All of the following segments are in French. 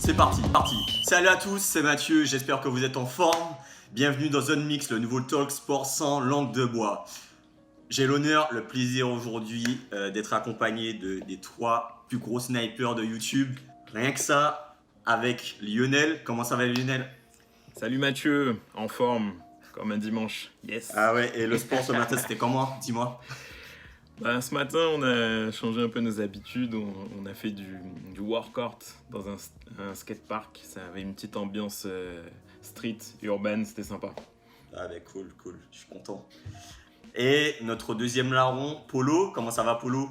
C'est parti, parti. Salut à tous, c'est Mathieu, j'espère que vous êtes en forme. Bienvenue dans Zone Mix, le nouveau talk sport sans langue de bois. J'ai l'honneur, le plaisir aujourd'hui d'être accompagné des trois plus gros snipers de YouTube. Rien que ça, avec Lionel. Comment ça va Lionel? Salut Mathieu, en forme, comme un dimanche. Yes. Ah ouais, et le sport ce matin c'était comment? Dis-moi. Ce matin, on a changé un peu nos habitudes. On a fait du workout dans un skatepark. Ça avait une petite ambiance street, urbaine, c'était sympa. Ah bah cool, je suis content. Et notre deuxième larron, Polo. Comment ça va Polo?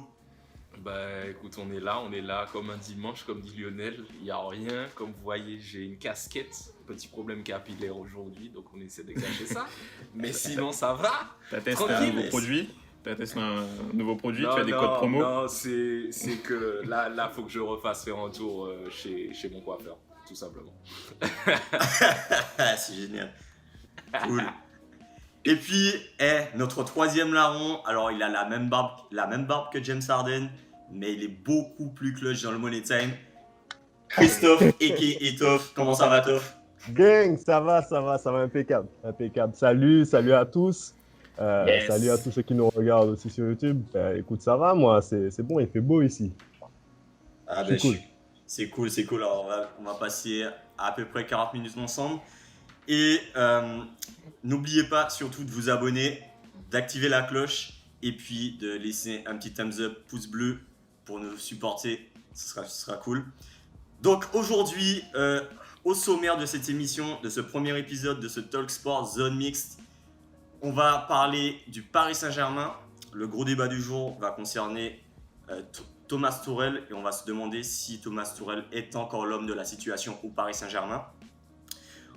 Bah écoute, on est là comme un dimanche, comme dit Lionel. Il n'y a rien, comme vous voyez, j'ai une casquette. Petit problème capillaire aujourd'hui, donc on essaie de cacher ça. Mais sinon, ça va. T'as testé un nouveau produit? Tu as des codes promo? Non, c'est que là, faut que je refasse faire un tour chez mon coiffeur, tout simplement. C'est génial. Cool. Et puis, notre troisième larron, alors il a la même barbe que James Harden, mais il est beaucoup plus clutch dans le money time. Christophe, a.k.a. Etoff. Comment ça va, Toff? Gang, ça va impeccable. Salut à tous. Yes. Salut à tous ceux qui nous regardent aussi sur YouTube. Écoute, ça va, moi, c'est bon, il fait beau ici. Ah ben, c'est cool. Alors, on va passer à peu près 40 minutes ensemble. Et n'oubliez pas surtout de vous abonner, d'activer la cloche et puis de laisser un petit thumbs up, pouce bleu pour nous supporter. Ce sera cool. Donc aujourd'hui, au sommaire de cette émission, de ce premier épisode de ce Talk Sport Zone Mixte, on va parler du Paris Saint-Germain. Le gros débat du jour va concerner Thomas Tuchel et on va se demander si Thomas Tuchel est encore l'homme de la situation au Paris Saint-Germain.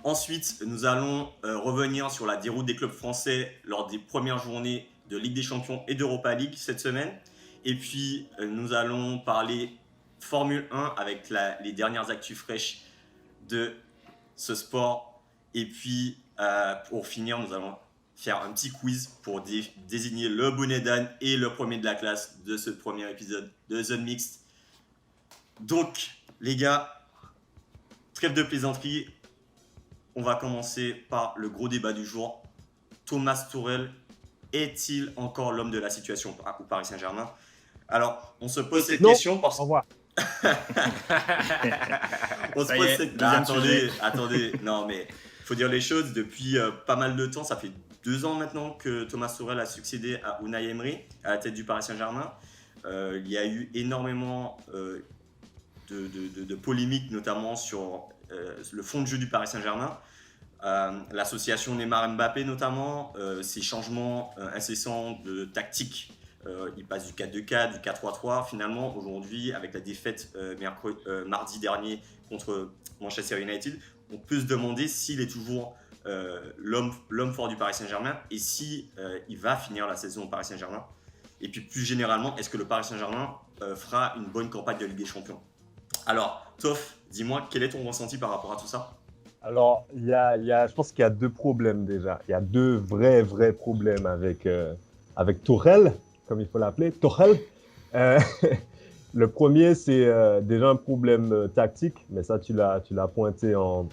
Ensuite, nous allons revenir sur la déroute des clubs français lors des premières journées de Ligue des Champions et d'Europa League cette semaine. Et puis, nous allons parler Formule 1 avec les dernières actus fraîches de ce sport. Et puis, pour finir, nous allons faire un petit quiz pour désigner le bonnet d'âne et le premier de la classe de ce premier épisode de Zone Mixte. Donc, les gars, trêve de plaisanterie. On va commencer par le gros débat du jour. Thomas Tuchel est-il encore l'homme de la situation au Paris Saint-Germain? Alors, on se pose cette question parce que... Au revoir. On se pose cette... Attendez. Non, mais il faut dire les choses. Depuis pas mal de temps, ça fait 2 ans maintenant que Thomas Tuchel a succédé à Unai Emery à la tête du Paris Saint-Germain. Il y a eu énormément de polémiques, notamment sur le fond de jeu du Paris Saint-Germain. L'association Neymar-Mbappé notamment, ces changements incessants de tactique, il passe du 4-2-4, du 4-3-3. Finalement, aujourd'hui, avec la défaite mardi dernier contre Manchester United, on peut se demander s'il est toujours l'homme fort du Paris Saint-Germain et si il va finir la saison au Paris Saint-Germain. Et puis plus généralement, est-ce que le Paris Saint-Germain fera une bonne campagne de Ligue des Champions? Alors, Toff, dis-moi, quel est ton ressenti par rapport à tout ça? Alors, je pense qu'il y a 2 problèmes déjà. Il y a 2 vrais problèmes avec Tuchel, comme il faut l'appeler, Tuchel. Le premier, c'est déjà un problème tactique, mais ça, tu l'as pointé en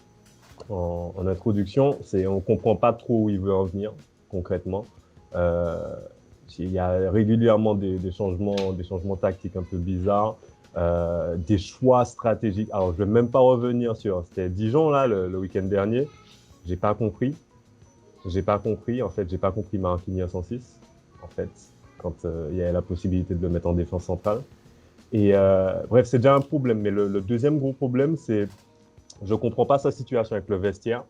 introduction. On ne comprend pas trop où il veut en venir, concrètement. Il y a régulièrement des changements tactiques un peu bizarres. Des choix stratégiques. Alors, je ne vais même pas revenir c'était Dijon, là, le week-end dernier. J'ai pas compris. En fait, j'ai pas compris Marquinhos en 6, en fait, quand il y a la possibilité de le mettre en défense centrale. Et bref, c'est déjà un problème. Mais le deuxième gros problème, c'est je comprends pas sa situation avec le vestiaire.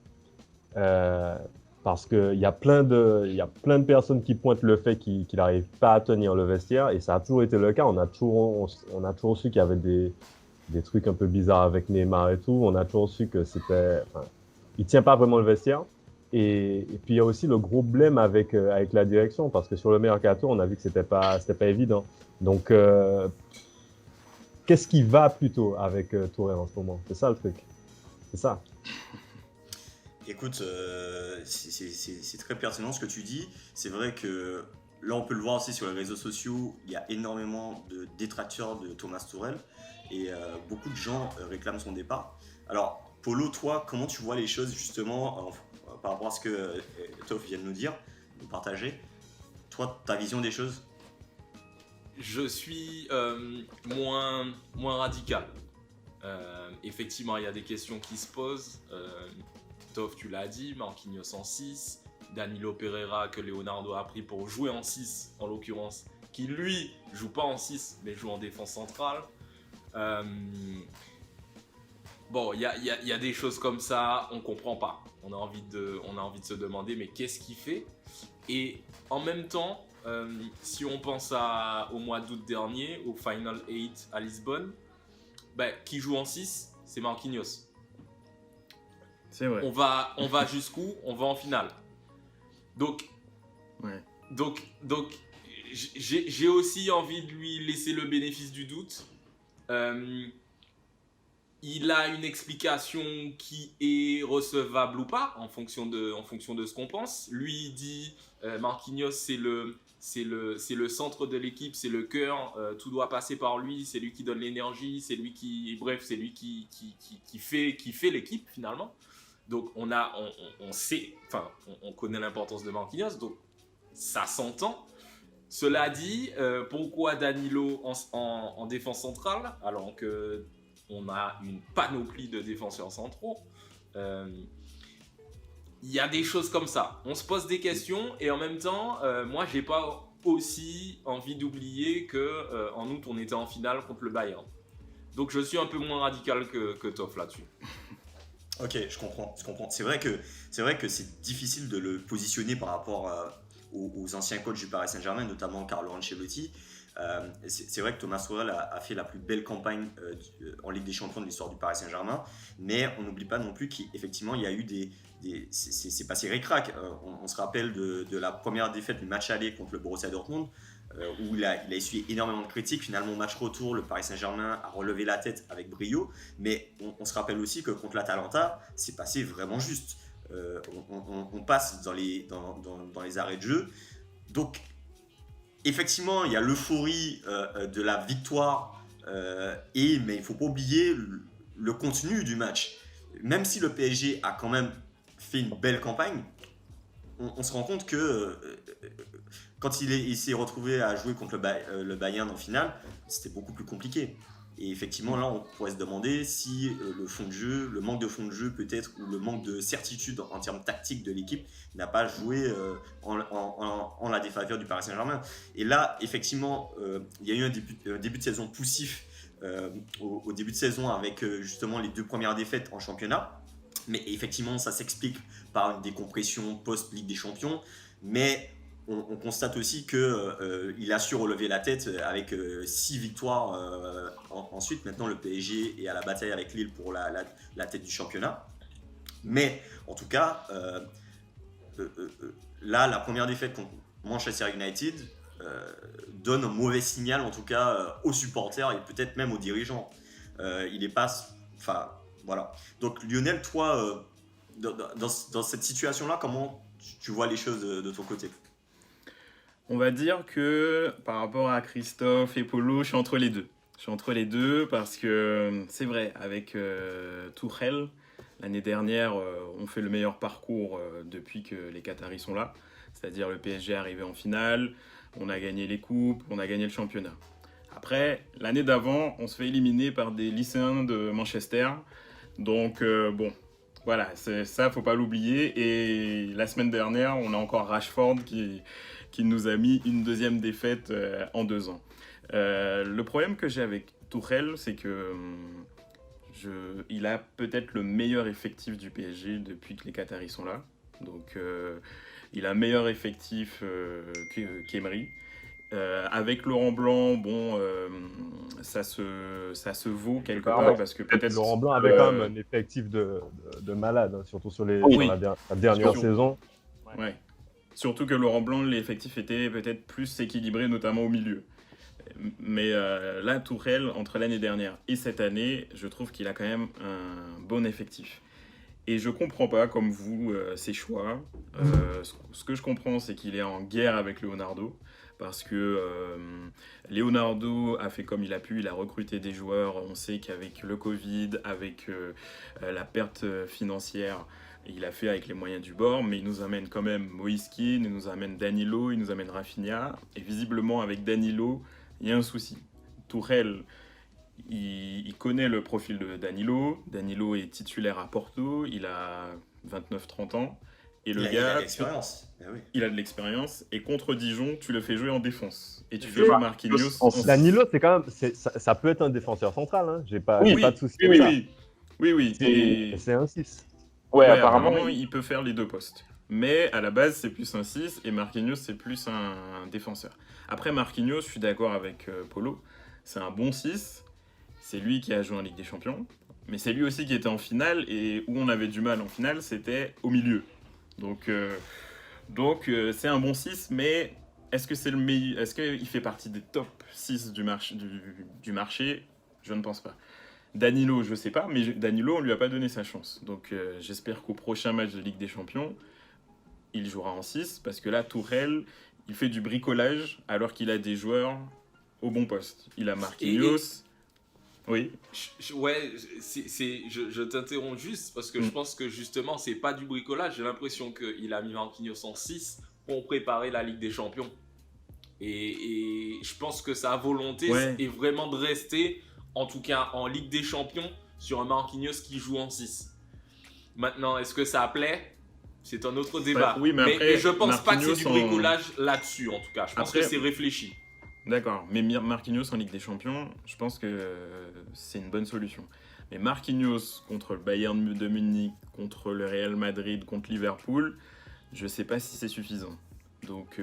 Parce qu'il y a plein de personnes qui pointent le fait qu'il n'arrive pas à tenir le vestiaire, et ça a toujours été le cas. On a toujours su qu'il y avait des trucs un peu bizarres avec Neymar et tout. On a toujours su que il tient pas vraiment le vestiaire. Et puis il y a aussi le gros blême avec la direction, parce que sur le mercato, on a vu que c'était pas évident. Donc qu'est-ce qui va plutôt avec Tuchel en ce moment? C'est ça le truc. C'est ça. Écoute, c'est très pertinent ce que tu dis. C'est vrai que là, on peut le voir aussi sur les réseaux sociaux, il y a énormément de détracteurs de Thomas Tuchel et beaucoup de gens réclament son départ. Alors, Polo, toi, comment tu vois les choses justement par rapport à ce que Toph vient de nous partager? Toi, ta vision des choses? Je suis moins radical. Effectivement, il y a des questions qui se posent. Toph, tu l'as dit, Marquinhos en 6, Danilo Pereira que Leonardo a pris pour jouer en 6, en l'occurrence, qui lui joue pas en 6, mais joue en défense centrale. Bon, il y a des choses comme ça, on comprend pas. On a envie de se demander, mais qu'est-ce qu'il fait? Et en même temps, si on pense au mois d'août dernier, au Final 8 à Lisbonne, qui joue en 6, c'est Marquinhos. C'est vrai. On va jusqu'où? On va en finale. Donc, Ouais. j'ai aussi envie de lui laisser le bénéfice du doute. Il a une explication qui est recevable ou pas en fonction de ce qu'on pense. Lui il dit Marquinhos c'est le centre de l'équipe, c'est le cœur, tout doit passer par lui, c'est lui qui donne l'énergie, c'est lui qui fait l'équipe finalement. Donc on sait, enfin on connaît l'importance de Marquinhos, donc ça s'entend. Cela dit, pourquoi Danilo en défense centrale alors que on a une panoplie de défenseurs centraux? Il y a des choses comme ça. On se pose des questions et en même temps, moi, j'ai pas aussi envie d'oublier que en août, on était en finale contre le Bayern. Donc, je suis un peu moins radical que Toph là-dessus. Ok, je comprends. C'est vrai que c'est difficile de le positionner par rapport aux anciens coachs du Paris Saint-Germain, notamment Carlo Ancelotti. C'est vrai que Thomas Tuchel a fait la plus belle campagne en Ligue des Champions de l'histoire du Paris Saint-Germain, mais on n'oublie pas non plus qu'effectivement il y a eu c'est passé ric-rac. On se rappelle de la première défaite du match aller contre le Borussia Dortmund, où il a essuyé énormément de critiques. Finalement, au match retour, le Paris Saint-Germain a relevé la tête avec brio, mais on se rappelle aussi que contre l'Atalanta, c'est passé vraiment juste. On passe dans les arrêts de jeu. Donc, effectivement, il y a l'euphorie de la victoire, mais il ne faut pas oublier le contenu du match. Même si le PSG a quand même fait une belle campagne, on se rend compte que quand il s'est retrouvé à jouer contre le Bayern en finale, c'était beaucoup plus compliqué. Et effectivement, là, on pourrait se demander si le manque de fond de jeu peut-être, ou le manque de certitude en termes tactiques de l'équipe n'a pas joué en la défaveur du Paris Saint-Germain. Et là, effectivement, il y a eu un début de saison poussif au début de saison avec justement les 2 premières défaites en championnat. Mais effectivement, ça s'explique par une décompression post-Ligue des Champions. Mais on constate aussi qu'il a su relever la tête avec 6 victoires ensuite. Maintenant, le PSG est à la bataille avec Lille pour la tête du championnat. Mais en tout cas, là, la première défaite contre Manchester United donne un mauvais signal, en tout cas, aux supporters et peut-être même aux dirigeants. Il est pas... Enfin, voilà. Donc, Lionel, toi, dans cette situation-là, comment tu vois les choses de ton côté? On va dire que par rapport à Christophe et Polo, je suis entre les deux. Je suis entre les deux parce que c'est vrai, avec Tuchel, l'année dernière, on fait le meilleur parcours depuis que les Qataris sont là. C'est-à-dire le PSG est arrivé en finale, on a gagné les coupes, on a gagné le championnat. Après, l'année d'avant, on se fait éliminer par des lycéens de Manchester. Donc bon, voilà, ça, faut pas l'oublier. Et la semaine dernière, on a encore Rashford qui nous a mis une deuxième défaite en 2 ans. Le problème que j'ai avec Tuchel, c'est que il a peut-être le meilleur effectif du PSG depuis que les Qataris sont là. Donc il a un meilleur effectif qu'Emery. Avec Laurent Blanc, bon, ça se vaut quelque part parce que peut-être Laurent Blanc avait quand même un effectif de malade, hein, surtout sur la dernière saison. Ouais. Surtout que Laurent Blanc, l'effectif était peut-être plus équilibré, notamment au milieu. Mais là, Tuchel, entre l'année dernière et cette année, je trouve qu'il a quand même un bon effectif. Et je comprends pas, comme vous, ses choix. Ce que je comprends, c'est qu'il est en guerre avec Leonardo. parce que Leonardo a fait comme il a pu, il a recruté des joueurs. On sait qu'avec le Covid, avec la perte financière, il a fait avec les moyens du bord, mais il nous amène quand même Moïse Kean, il nous amène Danilo, il nous amène Rafinha, et visiblement avec Danilo, il y a un souci. Tourelle, il connaît le profil de Danilo. Danilo est titulaire à Porto, il a 29-30 ans. Et le il a gars, de l'expérience. Eh oui. il a de l'expérience. Et contre Dijon, tu le fais jouer en défense. Et tu fais jouer Marquinhos. Danilo, c'est quand même, ça peut être un défenseur central. Hein. J'ai pas de souci. Oui. C'est un 6. Ouais, apparemment, il peut faire les deux postes. Mais à la base, c'est plus un 6 et Marquinhos, c'est plus un défenseur. Après, Marquinhos, je suis d'accord avec Polo. C'est un bon 6. C'est lui qui a joué en Ligue des Champions. Mais c'est lui aussi qui était en finale. Et où on avait du mal en finale, c'était au milieu. Donc c'est un bon 6, mais est-ce que c'est le meilleur, est-ce qu'il fait partie des top 6 du marché? Je ne pense pas. Danilo, je ne sais pas, mais Danilo, on ne lui a pas donné sa chance. Donc j'espère qu'au prochain match de Ligue des Champions, il jouera en 6, parce que là, Tourelle, il fait du bricolage alors qu'il a des joueurs au bon poste. Il a Marquinhos. Oui. Je t'interromps juste parce que je pense que justement, c'est pas du bricolage. J'ai l'impression qu'il a mis Marquinhos en 6 pour préparer la Ligue des Champions. Et je pense que sa volonté est vraiment de rester, en tout cas en Ligue des Champions, sur un Marquinhos qui joue en 6. Maintenant, est-ce que ça plaît ? C'est un autre débat. Oui, mais je pense pas que c'est du bricolage là-dessus, en tout cas. Je pense que c'est réfléchi. D'accord, mais Marquinhos en Ligue des Champions, je pense que c'est une bonne solution. Mais Marquinhos contre le Bayern de Munich, contre le Real Madrid, contre Liverpool, je ne sais pas si c'est suffisant. Donc,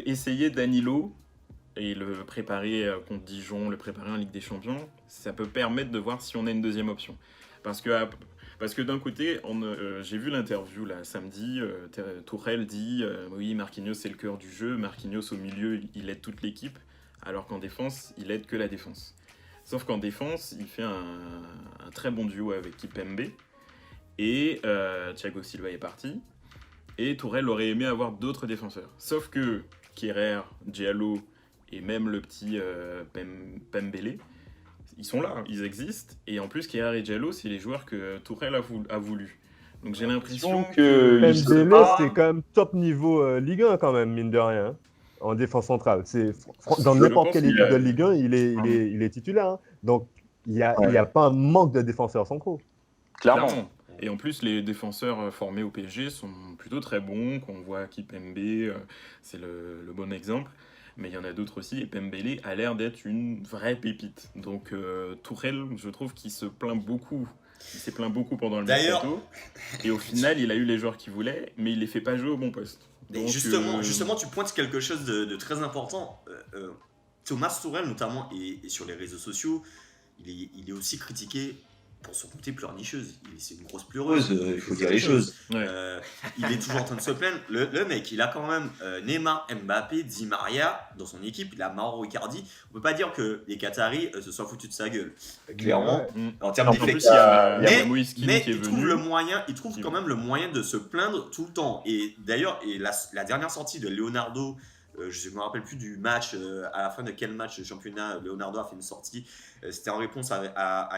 essayer Danilo et le préparer contre Dijon, le préparer en Ligue des Champions, ça peut permettre de voir si on a une deuxième option. Parce que d'un côté, j'ai vu l'interview là, samedi, Tourelle dit oui, Marquinhos c'est le cœur du jeu, Marquinhos au milieu il aide toute l'équipe, alors qu'en défense il aide que la défense. Sauf qu'en défense il fait un très bon duo avec Kimpembe, et Thiago Silva est parti, et Tourelle aurait aimé avoir d'autres défenseurs. Sauf que Kehrer, Diallo et même le petit Pembele, ils sont là, ils existent, et en plus Kehrer et Diallo, c'est les joueurs que Tourelle a voulu. Donc j'ai l'impression que Pembele, c'est quand même top niveau Ligue 1 quand même, mine de rien, hein, en défense centrale. Dans n'importe quelle équipe de Ligue 1, il est titulaire. Hein. Donc il n'y a pas un manque de défenseurs centraux. Clairement. Et en plus, les défenseurs formés au PSG sont plutôt très bons. Quand on voit Kimpembe, c'est le bon exemple. Mais il y en a d'autres aussi, et Pembele a l'air d'être une vraie pépite. Donc Tourelle, je trouve qu'il se plaint beaucoup. Il s'est plaint beaucoup pendant le mercato. Et au final, il a eu les joueurs qu'il voulait, mais il les fait pas jouer au bon poste. Donc, justement, tu pointes quelque chose de très important. Thomas Tourelle, notamment, et sur les réseaux sociaux, il est aussi critiqué pour son côté pleurnicheuse. C'est une grosse pleureuse, il faut dire les choses. Ouais. Il est toujours en train de se plaindre. Le mec, il a quand même Neymar, Mbappé, Di Maria dans son équipe. Il a Mauro Icardi. On peut pas dire que les Qataris se soient foutus de sa gueule. Clairement, en termes d'effectifs. Mais il trouve quand même le moyen de se plaindre tout le temps. Et d'ailleurs, la dernière sortie de Leonardo, je ne me rappelle plus du match, à la fin de quel match de championnat Leonardo a fait une sortie. C'était en réponse à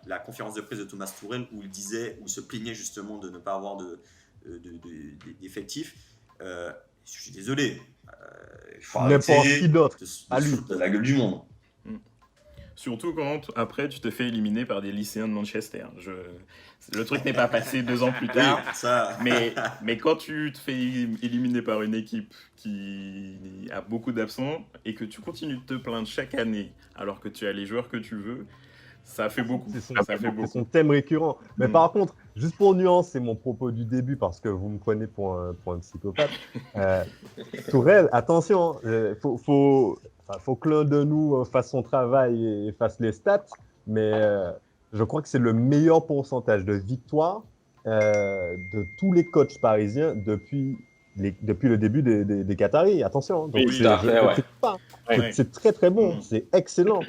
la conférence de presse de Thomas Tourelle où il se plaignait justement de ne pas avoir d'effectifs. Je suis désolé. N'importe qui d'autre. À lui. De la gueule du monde. Surtout quand après tu te fais éliminer par des lycéens de Manchester. Le truc n'est pas passé 2 ans plus tard. Oui, ça. Mais quand tu te fais éliminer par une équipe qui a beaucoup d'absents et que tu continues de te plaindre chaque année alors que tu as les joueurs que tu veux, ça fait beaucoup. C'est son thème récurrent. Mais par contre, juste pour nuancer mon propos du début, parce que vous me prenez pour un psychopathe, Tourelle, attention, faut que l'un de nous fasse son travail et fasse les stats, mais je crois que c'est le meilleur pourcentage de victoire de tous les coachs parisiens depuis le début des Qataris. Attention, donc c'est très très bon, c'est excellent.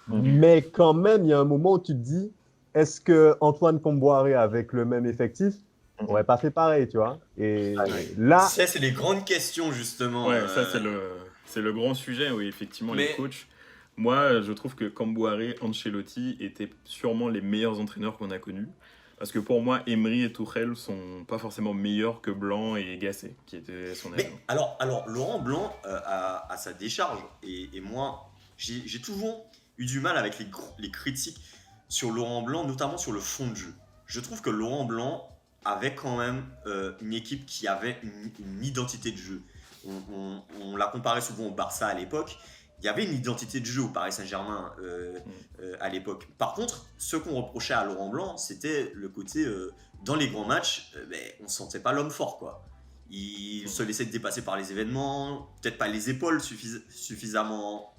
Mais quand même, il y a un moment où tu te dis, est-ce que Antoine Kombouaré avec le même effectif n'aurait pas fait pareil, tu vois. Et Ouais. là, Ça, c'est les grandes questions, justement. Ouais, ça c'est le grand sujet, oui, effectivement, les Mais- coachs. Moi, je trouve que Camboire, Ancelotti étaient sûrement les meilleurs entraîneurs qu'on a connus. Parce que pour moi, Emery et Tuchel sont pas forcément meilleurs que Blanc et Gasset, qui étaient son Mais agent. alors Laurent Blanc a sa décharge. Et moi, j'ai toujours eu du mal avec les critiques sur Laurent Blanc, notamment sur le fond de jeu. Je trouve que Laurent Blanc avait quand même une équipe qui avait une identité de jeu. On l'a comparé souvent au Barça à l'époque. Il y avait une identité de jeu au Paris Saint-Germain à l'époque. Par contre, ce qu'on reprochait à Laurent Blanc, c'était le côté, dans les grands matchs, on ne sentait pas l'homme fort, quoi. Il se laissait dépasser par les événements, peut-être pas les épaules suffisamment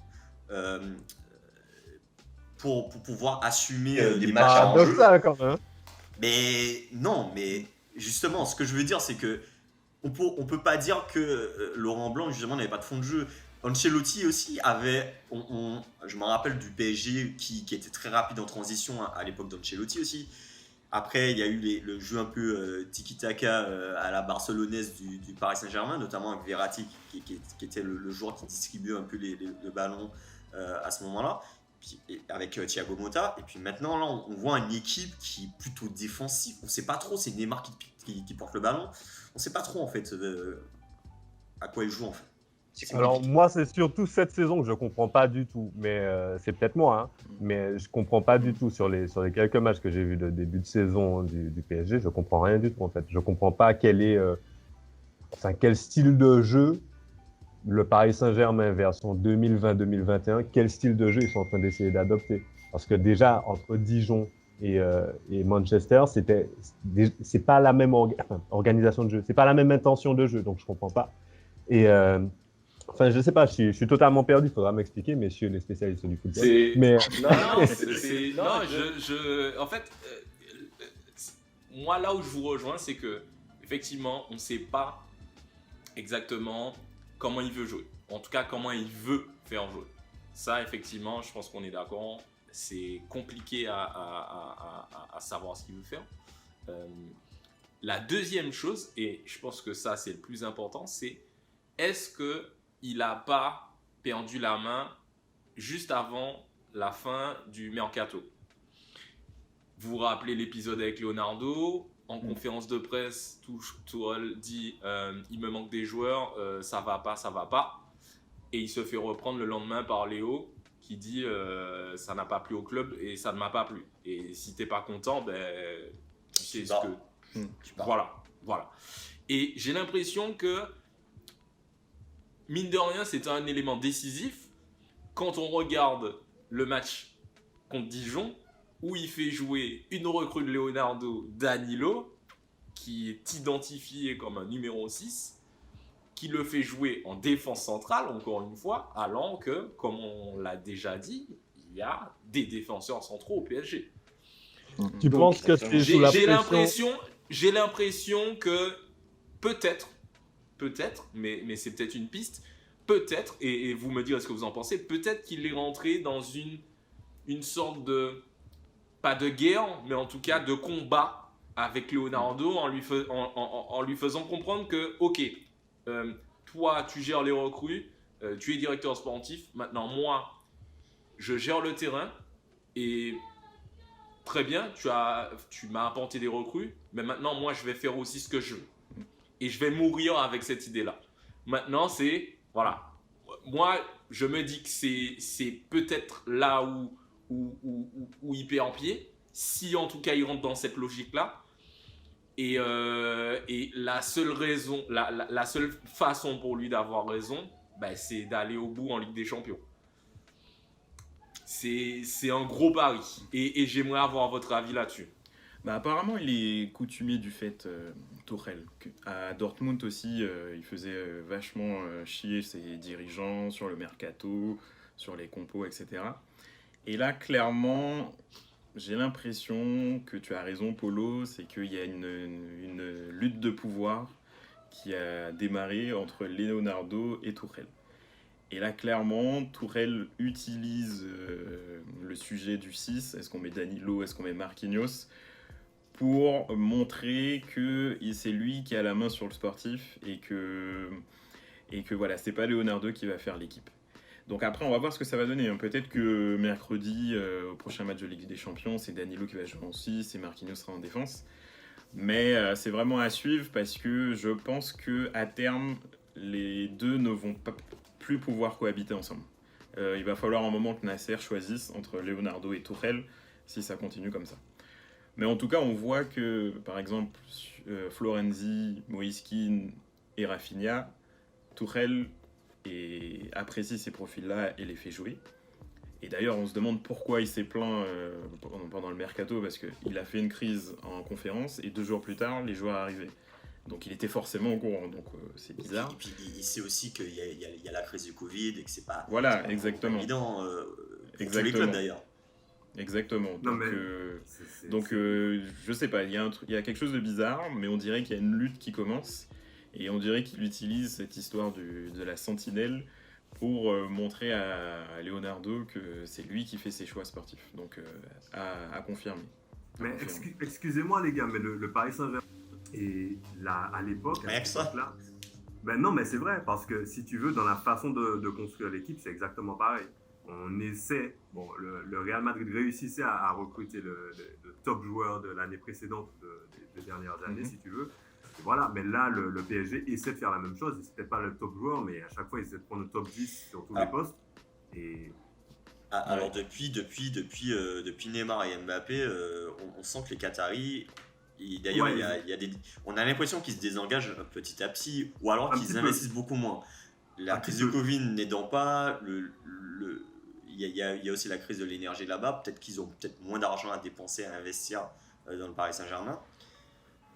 pour pouvoir assumer des matchs à enjeu. paradoxal quand même. Mais non, mais justement, ce que je veux dire, c'est que on peut pas dire que Laurent Blanc, justement, n'avait pas de fond de jeu. Ancelotti aussi avait, je me rappelle du PSG qui était très rapide en transition à l'époque d'Ancelotti aussi. Après, il y a eu le jeu un peu tiki-taka à la barcelonaise du Paris Saint-Germain, notamment avec Verratti qui était le joueur qui distribuait un peu le ballon à ce moment-là, avec Thiago Motta. Et puis maintenant, là, on voit une équipe qui est plutôt défensive. On ne sait pas trop, c'est Neymar qui porte le ballon. On ne sait pas trop en fait à quoi il joue en fait. Alors moi, c'est surtout cette saison que je comprends pas du tout, mais c'est peut-être moi, hein, mais je comprends pas du tout sur les quelques matchs que j'ai vus de début de saison du PSG, je comprends rien du tout en fait. Je comprends pas quel style de jeu le Paris Saint-Germain version 2020-2021, quel style de jeu ils sont en train d'essayer d'adopter. Parce que déjà entre Dijon et Manchester, c'est pas la même organisation de jeu, c'est pas la même intention de jeu, donc je comprends pas. Et enfin, je sais pas, je suis totalement perdu. Il faudra m'expliquer, messieurs les spécialistes du football. Mais En fait, moi là où je vous rejoins, c'est que effectivement, on ne sait pas exactement comment il veut jouer. En tout cas, comment il veut faire jouer. Ça, effectivement, je pense qu'on est d'accord. C'est compliqué à savoir ce qu'il veut faire. La deuxième chose, et je pense que ça, c'est le plus important, c'est est-ce qu'il n'a pas perdu la main juste avant la fin du mercato? Vous vous rappelez l'épisode avec Leonardo? En conférence de presse, Tuchel dit il me manque des joueurs, ça va pas. Et il se fait reprendre le lendemain par Léo qui dit ça n'a pas plu au club et ça ne m'a pas plu. Et si t'es pas content, tu sais ce que. Voilà. Et j'ai l'impression que mine de rien, c'est un élément décisif quand on regarde le match contre Dijon, où il fait jouer une recrue de Leonardo, Danilo, qui est identifié comme un numéro 6, qui le fait jouer en défense centrale, encore une fois, alors que, comme on l'a déjà dit, il y a des défenseurs centraux au PSG. tu penses que c'est sous la pression? J'ai l'impression que peut-être, mais c'est peut-être une piste, peut-être, et vous me direz ce que vous en pensez, peut-être qu'il est rentré dans une sorte de, pas de guerre, mais en tout cas de combat avec Leonardo en lui faisant comprendre que, ok, toi tu gères les recrues, tu es directeur sportif, maintenant moi je gère le terrain et très bien, tu m'as apporté des recrues, mais maintenant moi je vais faire aussi ce que je veux et je vais mourir avec cette idée-là. Maintenant c'est, voilà, moi je me dis que c'est peut-être là où il perd en pied, si en tout cas il rentre dans cette logique-là. Et la seule raison, la seule façon pour lui d'avoir raison, c'est d'aller au bout en Ligue des Champions. C'est un gros pari. Et j'aimerais avoir votre avis là-dessus. Apparemment, il est coutumier du fait, Tuchel. À Dortmund aussi, il faisait vachement chier ses dirigeants sur le mercato, sur les compos, etc. Et là, clairement, j'ai l'impression que tu as raison, Polo, c'est qu'il y a une lutte de pouvoir qui a démarré entre Leonardo et Tuchel. Et là, clairement, Tuchel utilise le sujet du 6. Est-ce qu'on met Danilo, est-ce qu'on met Marquinhos, pour montrer que c'est lui qui a la main sur le sportif et que voilà, c'est pas Leonardo qui va faire l'équipe. Donc après, on va voir ce que ça va donner. Peut-être que mercredi, au prochain match de Ligue des Champions, c'est Danilo qui va jouer en 6 et Marquinhos sera en défense. Mais c'est vraiment à suivre parce que je pense qu'à terme, les deux ne vont pas plus pouvoir cohabiter ensemble. Il va falloir un moment que Nasser choisisse entre Leonardo et Tuchel si ça continue comme ça. Mais en tout cas, on voit que, par exemple, Florenzi, Moïse Kean et Rafinha, Tuchel apprécie ces profils-là et les fait jouer. Et d'ailleurs, on se demande pourquoi il s'est plaint pendant le mercato, parce qu'il a fait une crise en conférence et 2 jours plus tard, les joueurs arrivaient. Donc il était forcément au courant, donc c'est bizarre. Et puis il sait aussi qu'il y a la crise du Covid et que c'est pas, voilà, c'est pas exactement. évident pour tous les clubs d'ailleurs. Exactement. Non, donc je sais pas, il y a quelque chose de bizarre, mais on dirait qu'il y a une lutte qui commence. Et on dirait qu'il utilise cette histoire de la sentinelle pour montrer à Leonardo que c'est lui qui fait ses choix sportifs. Donc à confirmer. Mais excusez-moi les gars, mais le Paris Saint-Germain, et là, à l'époque, là, ben non, mais c'est vrai, parce que si tu veux, dans la façon de construire l'équipe, c'est exactement pareil. On essaie, bon, le Real Madrid réussissait à recruter le top joueur de l'année précédente, des dernières années, si tu veux. Et voilà, mais là, le PSG essaie de faire la même chose. C'est peut-être pas le top joueur, mais à chaque fois, il essaie de prendre le top 10 sur tous les postes. Et... Alors depuis Neymar et Mbappé, on sent que les Qataris, d'ailleurs, on a l'impression qu'ils se désengagent petit à petit, ou alors qu'ils investissent beaucoup moins. La crise de Covid n'aidant pas, il y a aussi la crise de l'énergie là-bas. Peut-être qu'ils ont moins d'argent à dépenser, à investir dans le Paris Saint-Germain.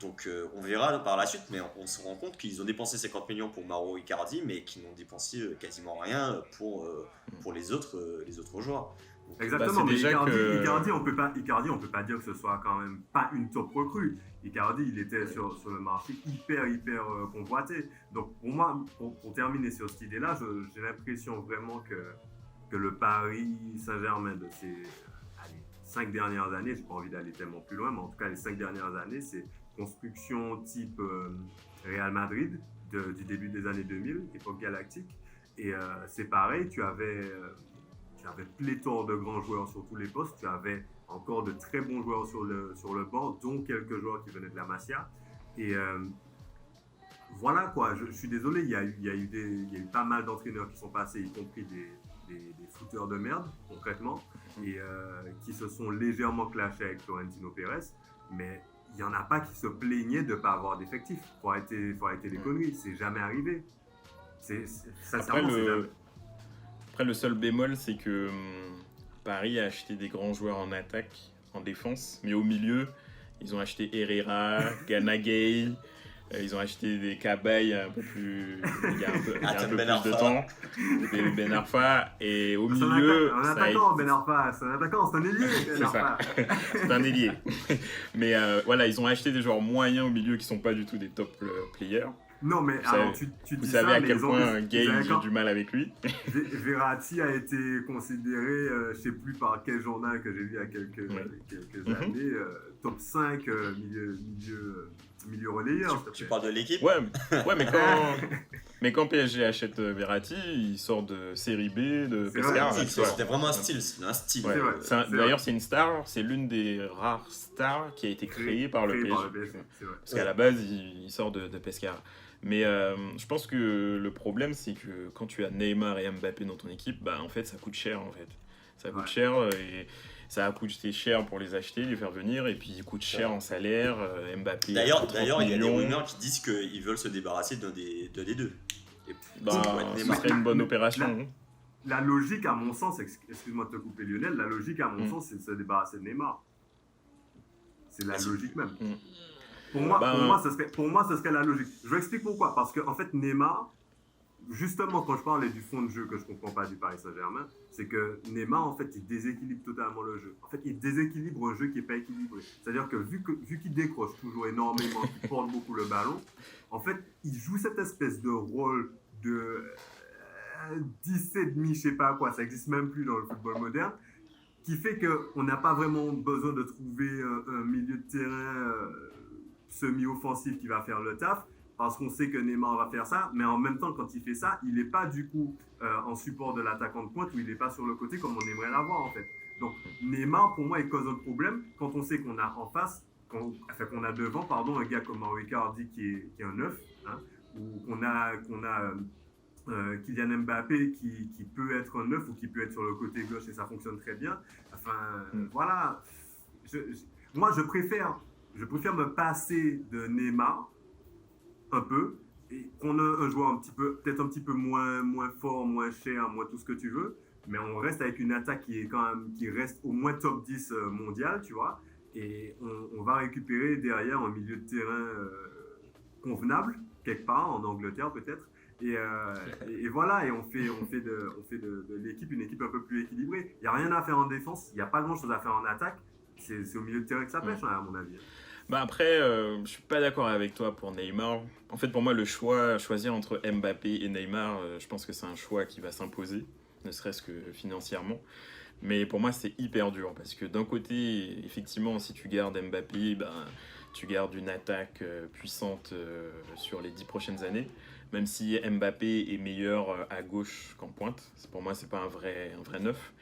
Donc on verra par la suite, mais on se rend compte qu'ils ont dépensé 50 millions pour Mauro Icardi, mais qu'ils n'ont dépensé quasiment rien pour les autres joueurs. Donc, exactement, mais Icardi, on peut pas dire que ce soit quand même pas une top recrue. Icardi, il était sur le marché hyper convoité. Donc pour moi, pour terminer sur cette idée-là, j'ai l'impression vraiment que le Paris Saint-Germain de ces 5 dernières années, j'ai pas envie d'aller tellement plus loin, mais en tout cas les 5 dernières années, c'est construction type Real Madrid du début des années 2000, époque galactique. Et c'est pareil, tu avais pléthore de grands joueurs sur tous les postes, tu avais encore de très bons joueurs sur le banc, dont quelques joueurs qui venaient de la Masia. Et voilà quoi, je suis désolé, il y a eu pas mal d'entraîneurs qui sont passés, y compris des footeurs de merde, concrètement, et qui se sont légèrement clashés avec Florentino Pérez, mais il n'y en a pas qui se plaignaient de ne pas avoir d'effectifs. Faut arrêter les conneries, c'est jamais arrivé. Après, le seul bémol, c'est que Paris a acheté des grands joueurs en attaque, en défense, mais au milieu, ils ont acheté Herrera, Gana Gueye, ils ont acheté des Cabaye un peu plus. Il y a un peu plus de temps, des Ben Arfa, et au milieu. Un attaquant, Ben Arfa, c'est un ailier. C'est ça, c'est un ailier. Mais voilà, ils ont acheté des joueurs moyens au milieu qui sont pas du tout des top players. Non, mais alors tu vous dis savez ça, à quel point Gay, j'ai du mal avec lui. Verratti a été considéré, je sais plus par quel journal que j'ai vu il y a quelques années, top 5 milieu relayeur. Tu parles de l'équipe ? Ouais, mais quand PSG achète Verratti, il sort de série B, de Pescara. C'était vraiment un style. Ouais. D'ailleurs, c'est une star, c'est l'une des rares stars qui a été créée par le PSG. Parce qu'à la base, il sort de Pescara. Mais je pense que le problème, c'est que quand tu as Neymar et Mbappé dans ton équipe, bah, en fait, ça coûte cher. Ça coûte cher et ça a coûté cher pour les acheter, les faire venir, et puis il coûte cher en salaire. Mbappé. D'ailleurs, il y a des rumeurs qui disent qu'ils veulent se débarrasser d'un des deux. Ce serait une bonne opération. La logique, à mon sens, excuse-moi de te couper Lionel, la logique, à mon sens, c'est de se débarrasser de Neymar. C'est la logique même. Pour moi, ce serait la logique. Je vous explique pourquoi. Parce qu'en fait, Neymar, justement, quand je parlais du fond de jeu que je ne comprends pas du Paris Saint-Germain, c'est que Neymar, en fait, il déséquilibre totalement le jeu. En fait, il déséquilibre un jeu qui n'est pas équilibré. C'est-à-dire que vu qu'il décroche toujours énormément, qu'il porte beaucoup le ballon, en fait, il joue cette espèce de rôle de 10,5, je sais pas quoi, ça n'existe même plus dans le football moderne, qui fait qu'on n'a pas vraiment besoin de trouver un milieu de terrain semi-offensif qui va faire le taf, parce qu'on sait que Neymar va faire ça, mais en même temps, quand il fait ça, il n'est pas du coup en support de l'attaquant de pointe, ou il n'est pas sur le côté comme on aimerait l'avoir en fait. Donc Neymar, pour moi, il cause un problème quand on sait qu'on a en face, qu'on a devant, pardon, un gars comme Mauro Icardi qui est un 9, hein, ou qu'on a Kylian Mbappé qui peut être un 9 ou qui peut être sur le côté gauche et ça fonctionne très bien. Enfin, voilà. Moi, je préfère me passer de Neymar un peu et qu'on a un joueur peut-être un petit peu moins fort, moins cher, moins tout ce que tu veux, mais on reste avec une attaque qui reste au moins top 10 mondial, tu vois, et on va récupérer derrière un milieu de terrain convenable, quelque part, en Angleterre peut-être, et voilà, et on fait de l'équipe une équipe un peu plus équilibrée. Il n'y a rien à faire en défense, il n'y a pas grand-chose à faire en attaque, c'est au milieu de terrain que ça pêche, à mon avis. Bah après, je suis pas d'accord avec toi pour Neymar. En fait, pour moi, choisir entre Mbappé et Neymar, je pense que c'est un choix qui va s'imposer, ne serait-ce que financièrement. Mais pour moi, c'est hyper dur parce que d'un côté, effectivement, si tu gardes Mbappé, tu gardes une attaque puissante sur les 10 prochaines années. Même si Mbappé est meilleur à gauche qu'en pointe. Pour moi, c'est pas un vrai neuf.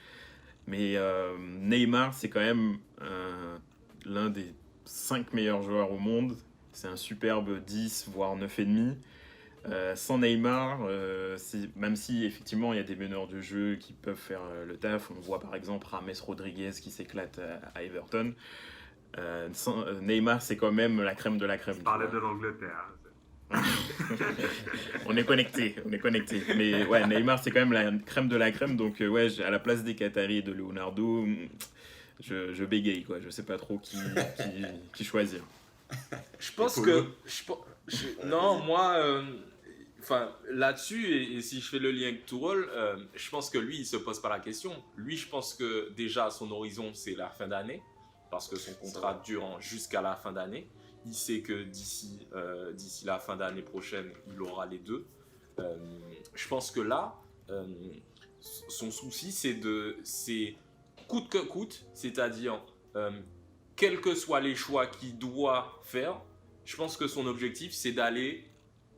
Mais Neymar, c'est quand même l'un des 5 meilleurs joueurs au monde. C'est un superbe 10, voire 9,5. Sans Neymar, même si effectivement il y a des meneurs de jeu qui peuvent faire le taf, on voit par exemple James Rodriguez qui s'éclate à Everton. Neymar, c'est quand même la crème de la crème. Je parlais de l'Angleterre. on est connecté. Mais ouais, Neymar, c'est quand même la crème de la crème. Donc ouais, à la place des Qataris et de Leonardo, je bégaye quoi. Je sais pas trop qui choisir. Je pense que non, moi là-dessus, et si je fais le lien avec Tourelle, je pense que lui, il se pose pas la question. Lui, je pense que déjà, son horizon, c'est la fin d'année, parce que son contrat dure jusqu'à la fin d'année. Il sait que d'ici la fin d'année prochaine, il aura les deux. Je pense que là, son souci, c'est coûte que coûte, c'est-à-dire, quels que soient les choix qu'il doit faire, je pense que son objectif, c'est d'aller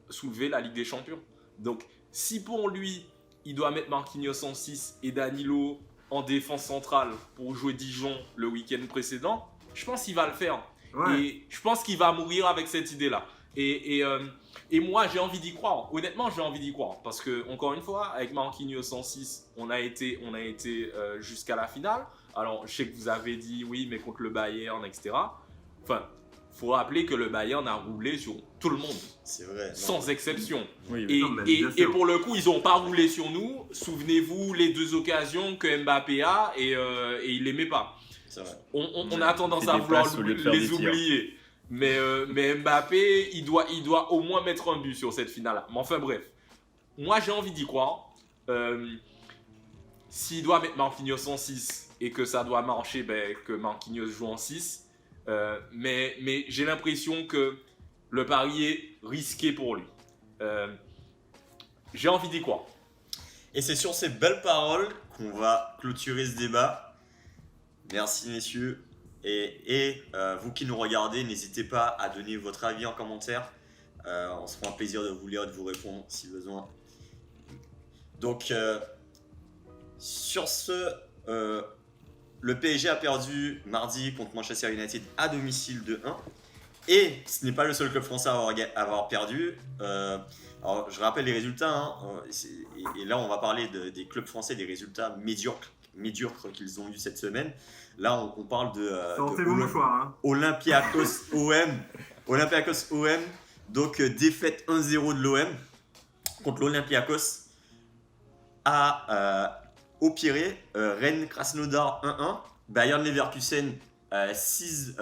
soulever la Ligue des Champions. Donc, si pour lui, il doit mettre Marquinhos en 6 et Danilo en défense centrale pour jouer Dijon le week-end précédent, je pense qu'il va le faire. Ouais. Et je pense qu'il va mourir avec cette idée-là. Et moi, j'ai envie d'y croire. Honnêtement, j'ai envie d'y croire. Parce que, encore une fois, avec Marquinhos en 6, on a été jusqu'à la finale. Alors, je sais que vous avez dit oui, mais contre le Bayern, etc. Enfin, il faut rappeler que le Bayern a roulé sur tout le monde. C'est vrai. Sans exception. Oui. Et pour le coup, ils n'ont pas roulé sur nous. Souvenez-vous les 2 occasions que Mbappé a et il ne les met pas. C'est vrai. On a tendance à vouloir les oublier. Mais Mbappé, il doit au moins mettre un but sur cette finale. Mais enfin bref, moi j'ai envie d'y croire. S'il doit mettre Marquinhos en 6 et que ça doit marcher, que Marquinhos joue en 6. Mais j'ai l'impression que le pari est risqué pour lui. J'ai envie d'y croire. Et c'est sur ces belles paroles qu'on va clôturer ce débat. Merci messieurs. Et vous qui nous regardez, n'hésitez pas à donner votre avis en commentaire. On se fera un plaisir de vous lire et de vous répondre si besoin. Donc, sur ce, le PSG a perdu mardi contre Manchester United à domicile 2-1. Et ce n'est pas le seul club français à avoir perdu. Alors, je rappelle les résultats. Et là, on va parler des clubs français, des résultats médiocres qu'ils ont eu cette semaine. Là, on parle de Olympiakos OM. Olympiakos OM. Donc, défaite 1-0 de l'OM contre l'Olympiakos au Pirée. Rennes Krasnodar 1-1. Bayern Leverkusen Nice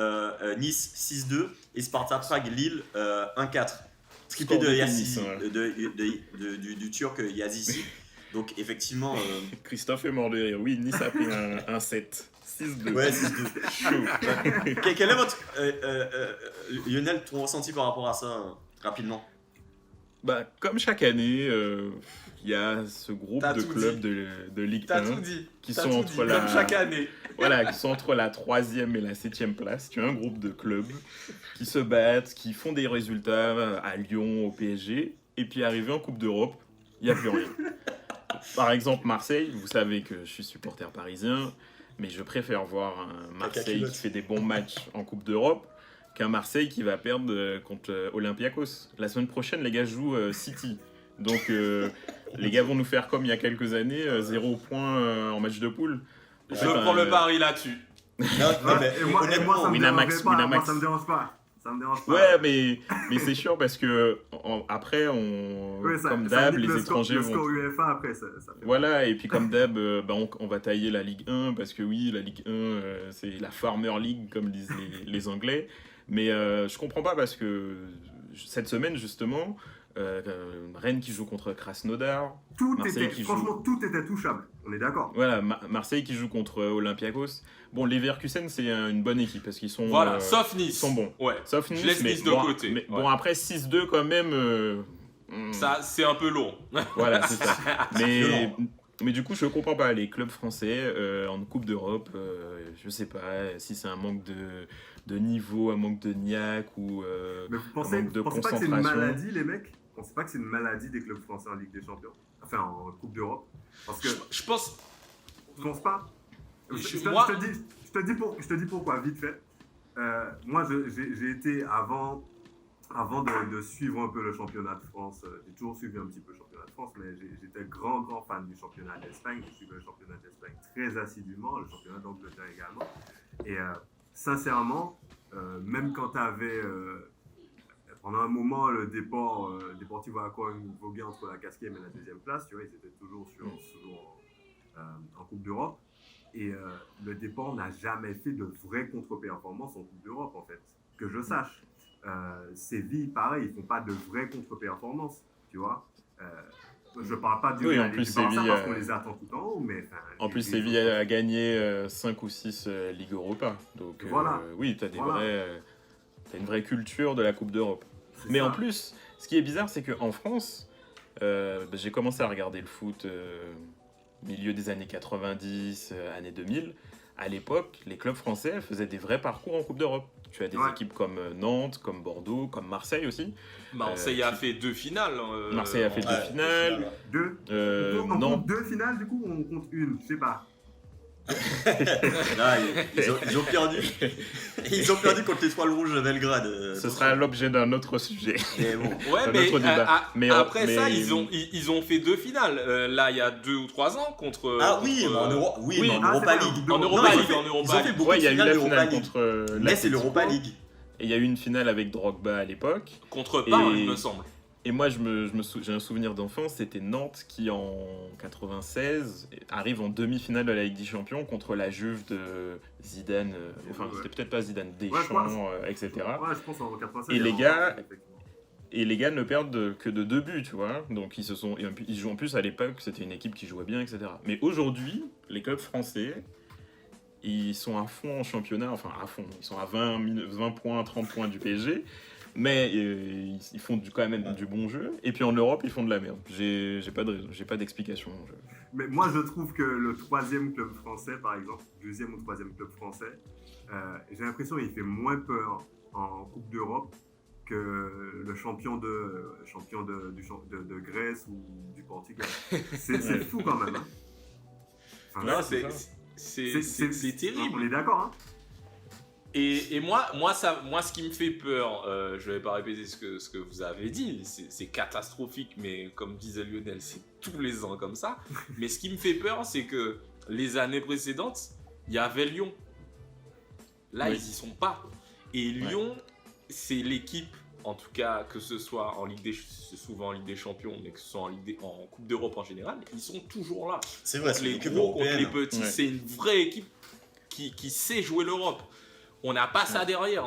6-2. Et Sparta Prague Lille 1-4. Triplé du Turc Yazisi. Donc effectivement... Christophe est mort de rire. Oui, Nice a pris un 7. 6-2. Ouais, 6-2. Quel est votre... Lionel, ton ressenti par rapport à ça, rapidement? Comme chaque année, il y a ce groupe T'as de tout clubs dit. de Ligue T'as 1 tout dit. qui T'as sont tout entre dit, comme chaque année. qui sont entre la 3e et la 7e place. Tu as un groupe de clubs qui se battent, qui font des résultats à Lyon, au PSG, et puis arrivé en Coupe d'Europe, il n'y a plus rien. Par exemple, Marseille, vous savez que je suis supporter parisien, mais je préfère voir un Marseille qui fait des bons matchs en Coupe d'Europe qu'un Marseille qui va perdre contre Olympiakos. La semaine prochaine, les gars jouent City. Donc, les gars vont nous faire comme il y a quelques années, 0 points en match de poule. Je prends le pari là-dessus. Non, mais Et moi, ça me Winamax, dérangerait pas. Moi, Winamax. ça me dérange pas. Ça me dérange pas. Ouais, mais c'est chiant parce que après, Ouais, comme ça d'hab, indique les le score- étrangers le vont. score UEFA après, ça fait. Voilà, et puis comme d'hab, on va tailler la Ligue 1 parce que oui, la Ligue 1, c'est la Farmer League, comme disent les Anglais. Mais je comprends pas parce que cette semaine, justement, Rennes qui joue contre Krasnodar, Marseille qui joue. Franchement, tout était touchable. On est d'accord. Voilà, Marseille qui joue contre Olympiakos. Bon, les Leverkusen, c'est une bonne équipe parce qu'ils sont. Voilà, sauf Nice. Ils sont bons. Ouais. Sauf Nice, Je laisse mais Nice de bon, côté. mais Ouais. bon, après 6-2 quand même. Ça, c'est un peu long. Voilà, c'est ça. violent. Mais du coup, je comprends pas les clubs français en Coupe d'Europe. Je sais pas si c'est un manque de niveau, un manque de niaque ou Mais vous un pensez, manque de pensez pas que c'est une concentration. maladie, les mecs? Vous pensez pas que c'est une maladie des clubs français en Ligue des Champions? Enfin, en Coupe d'Europe? Parce que Je pense. je pense pas. Je- Je moi- te dis pourquoi, vite fait. Moi, j'ai été avant de suivre un peu le championnat de France. J'ai toujours suivi un petit peu le championnat de France, mais j'étais grand fan du championnat d'Espagne. Je suivais le championnat d'Espagne très assidûment, le championnat d'Angleterre également. Et sincèrement, même quand tu avais pendant un moment le Deportivo La Coruña voguait entre la 4e et la 2e place, tu vois, ils étaient toujours en Coupe d'Europe. Et le Déport n'a jamais fait de vraies contre-performances en Coupe d'Europe, en fait, que je sache. Séville, pareil, ils font pas de vraies contre-performances, tu vois. Je parle pas du Oui, en Real et plus, du Barça Séville, parce qu'on les attend tout en haut, mais... En plus, Séville a gagné 5 ou 6 Ligue Europa. Donc, Voilà. oui, tu as Voilà. t'as une vraie culture de la Coupe d'Europe. c'est Mais ça. en plus, ce qui est bizarre, c'est qu'en France, j'ai commencé à regarder le foot milieu des années 90, années 2000. À l'époque, les clubs français faisaient des vrais parcours en Coupe d'Europe. Tu as des Ouais. équipes comme Nantes, comme Bordeaux, comme Marseille aussi. Marseille a fait 2 finales. Marseille a fait en- 2 finales. Deux. On Non, compte 2 finales, du coup, ou on compte une? Je sais pas. Là, ils ont perdu. Ils ont perdu contre les Étoiles Rouges de Belgrade. ce sera l'objet d'un autre sujet. Mais bon. Ouais, Un mais, autre débat. Mais, après ça, mais- ils ont fait 2 finales. Là, il y a 2 ou 3 ans contre. Ah oui, mais en Europe, oui. mais en Ah, Europa c'est pas League. En Non, Europa ils ont League, fait- en Europa Ils ont fait League. beaucoup Ouais, il de y a eu finales la d'Europa finale League. contre Mais c'est l'Atlético. l'Europa League. Et il y a eu une finale avec Drogba à l'époque. Contre Parme, Et- il me semble. Et moi, j'ai un souvenir d'enfance, c'était Nantes qui, en 96, arrive en demi-finale de la Ligue des Champions contre la Juve de Zidane. Enfin, Ouais. c'était peut-être pas Zidane, je Deschamps, etc. Ouais, je pense en 96. Et les il y a gars- un- effectivement. Et les gars ne perdent que de 2 buts, tu vois. Donc ils jouent en plus à l'époque, c'était une équipe qui jouait bien, etc. Mais aujourd'hui, les clubs français, ils sont à fond en championnat, enfin à fond, ils sont à 20 points, 30 points du PSG. Mais ils font quand même du bon jeu. Et puis en Europe, ils font de la merde. J'ai pas d'explication. Mais moi, je trouve que le 3e club français, par exemple, 2e ou 3e club français, j'ai l'impression qu'il fait moins peur en Coupe d'Europe que le champion de Grèce ou du Portugal. C'est fou quand même. Hein. Enfin, Non, c'est c'est terrible. On est d'accord, hein? Et moi, ce qui me fait peur, je vais pas répéter ce que vous avez dit, c'est catastrophique, mais comme disait Lionel, c'est tous les ans comme ça. Mais ce qui me fait peur, c'est que les années précédentes, il y avait Lyon. Là, Oui. ils y sont pas. Et Lyon, c'est l'équipe, en tout cas, que ce soit en Ligue des, c'est souvent en Ligue des Champions, mais que ce soit en Coupe d'Europe en général, ils sont toujours là. C'est vrai, Contre c'est les l'équipe gros, contre les européenne. petits, Ouais. c'est une vraie équipe qui sait jouer l'Europe. On n'a pas ça derrière.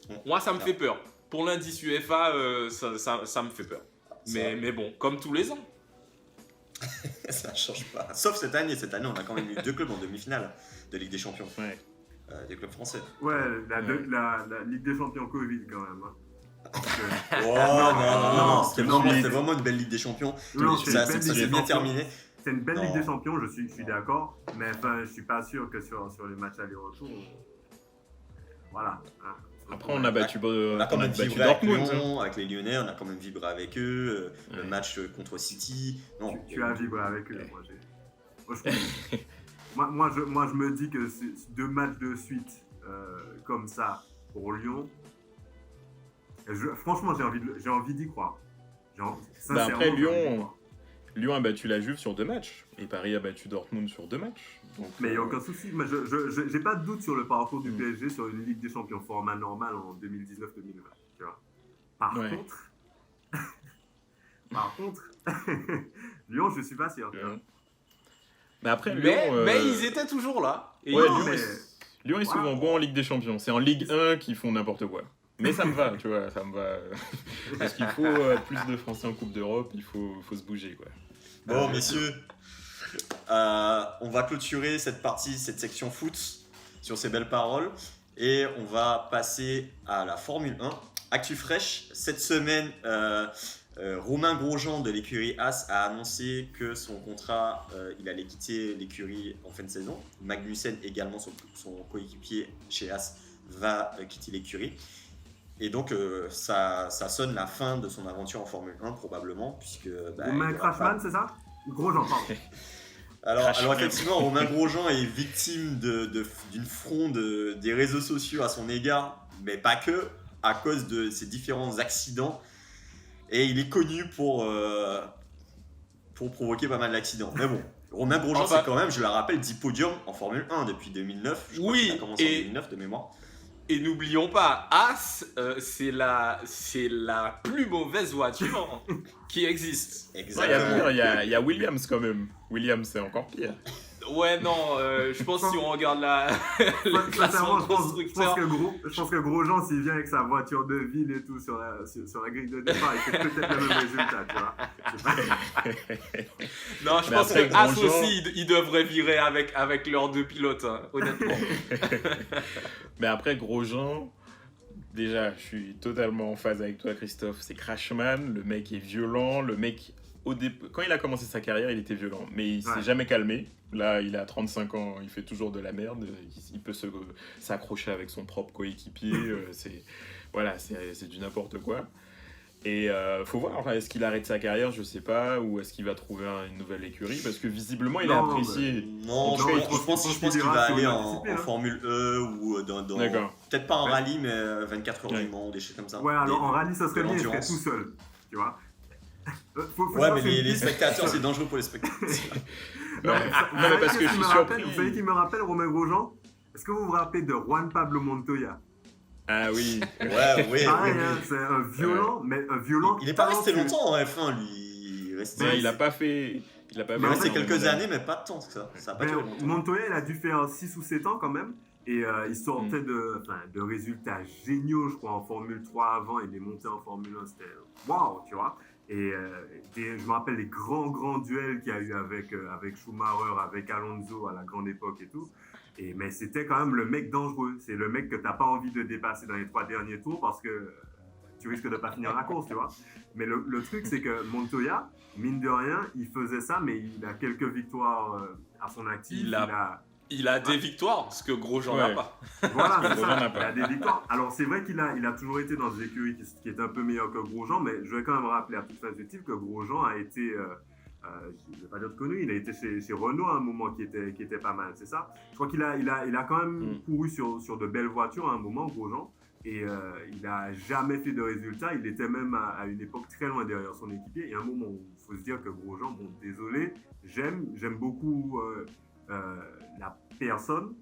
Ouais. Moi, ça me fait peur. Pour l'indice UEFA, ça me fait peur. Mais bon, comme tous les ans. Ça change pas. Sauf cette année. Cette année, on a quand même eu 2 clubs en demi-finale de Ligue des Champions. Ouais. Des clubs français. Ouais, Ouais. la Ligue des Champions Covid quand même. Hein. Oh non, c'était non, vraiment une belle Ligue des Champions. Non, Ça s'est bien terminé. C'est une belle Non. Ligue des Champions, je suis d'accord, mais enfin, je suis pas sûr que sur les matchs aller-retour, voilà. Hein. Après, on a battu, On a quand même battu vibré avec Dortmund. Lyon, avec les Lyonnais, on a quand même vibré avec eux. Le Ouais. match contre City. Non, Tu as vibré avec eux. Moi, je me dis que c'est 2 matchs de suite comme ça pour Lyon. Franchement, j'ai envie d'y croire. Sincèrement, après, j'ai envie d'y Lyon, croire. Lyon a battu la Juve sur 2 matchs. Et Paris a battu Dortmund sur 2 matchs. Donc, Mais il n'y a aucun souci. Moi, je n'ai pas de doute sur le parcours du Mm. PSG sur une Ligue des Champions format normal en 2019-2020. Tu vois. Par Ouais. contre, Lyon, je suis pas sûr. tu vois. Mais après, Mais, Lyon, ils étaient toujours là. Et Ouais, Non, Lyon, mais- Lyon est souvent Voilà. bon en Ligue des Champions. C'est en Ligue 1 qu'ils font n'importe quoi. Mais ça me va, tu vois, ça me va. Parce qu'il faut plus de Français en Coupe d'Europe, il faut se bouger, quoi. Bon, messieurs, on va clôturer cette partie, cette section foot sur ces belles paroles. Et on va passer à la Formule 1. Actu fraîche, cette semaine, Romain Grosjean de l'écurie As a annoncé que son contrat, il allait quitter l'écurie en fin de saison. Magnussen également, son coéquipier chez As, va quitter l'écurie. Et donc, ça sonne la fin de son aventure en Formule 1, probablement, puisque... Romain il aura Crashman, c'est ça Grosjean, pardon. Alors effectivement, Romain Grosjean est victime d'une fronde des réseaux sociaux à son égard, mais pas que, à cause de ses différents accidents. Et il est connu pour provoquer pas mal d'accidents. Mais bon, Romain Grosjean, Enfin- c'est quand même, je le rappelle, 10 podiums en Formule 1 depuis 2009. Je crois Oui, qu'il a commencé en et- 2009 de mémoire. Et n'oublions pas, As, c'est la plus mauvaise voiture qui existe. Il y a Exactement. pire, il y a Williams quand même. Williams, c'est encore pire. Ouais, non, je pense que si on regarde le classement Sincèrement, je pense constructeur, que Grosjean, s'il vient avec sa voiture de ville et tout sur la grille de départ, il fait peut-être le même résultat, tu vois. C'est pas- non, je Mais pense après, que As Grosjean- aussi, ils devraient virer avec leurs 2 pilotes, hein, honnêtement. Mais après, Grosjean, déjà, je suis totalement en phase avec toi, Christophe. C'est Crashman, le mec est violent, le mec, quand il a commencé sa carrière, il était violent, mais il s'est Ouais. jamais calmé. Là, il a 35 ans, il fait toujours de la merde, il peut s'accrocher avec son propre coéquipier, c'est du n'importe quoi. Et faut voir, enfin, est-ce qu'il arrête sa carrière, je sais pas, ou est-ce qu'il va trouver une nouvelle écurie, parce que visiblement, il est Non, apprécié. Non, En je tout cas, pense qu'il ira va sur aller une en discipline, hein. Formule E ou dans D'accord. peut-être pas en Ouais. rallye, mais 24 heures Ouais. du Mans ou des choses comme ça. Ouais, alors Des- en rallye, ça serait de bien, il serait l'endurance. tout seul, tu vois. Faut Ouais, faire mais une les piste. spectateurs, c'est dangereux pour les spectateurs. Non, Ouais. mais Non, mais parce que je suis surpris. Vous savez qui me rappelle Romain Grosjean? Est-ce que vous vous rappelez de Juan Pablo Montoya? Ah oui. Ouais, Pareil, ouais. hein, c'est un violent, mais un violent. Il est pas resté talentueux. longtemps en F1, lui. Il est resté, Ouais, il a pas fait. Il a pas il Mais est en resté fait, quelques années, mais pas de temps que ça. Ça a pas Mais duré longtemps. Montoya, il a dû faire 6 ou 7 ans quand même. Et il sortait de résultats géniaux, je crois, en Formule 3 avant. Il est monté en Formule 1, c'était waouh, tu vois. Et je me rappelle les grands duels qu'il y a eu avec Schumacher, avec Alonso à la grande époque et tout. Mais c'était quand même le mec dangereux. C'est le mec que tu n'as pas envie de dépasser dans les 3 derniers tours parce que tu risques de ne pas finir la course, tu vois. Mais le truc, c'est que Montoya, mine de rien, il faisait ça, mais il a quelques victoires à son actif. Il a des victoires, ce que Grosjean Ouais. n'a pas. Voilà, c'est Grosjean ça. n'a Il pas. a des victoires. Alors, c'est vrai qu'il a toujours été dans des écuries qui étaient un peu meilleures que Grosjean, mais je vais quand même rappeler à toute phase utile que Grosjean a été, je ne vais pas dire de connu, il a été chez Renault à un moment qui était pas mal, c'est ça. Je crois qu'il a quand même couru sur de belles voitures à un moment, Grosjean, et il n'a jamais fait de résultats. Il était même à une époque très loin derrière son équipier. Il y a un moment où il faut se dire que Grosjean, bon, désolé, j'aime beaucoup la personne,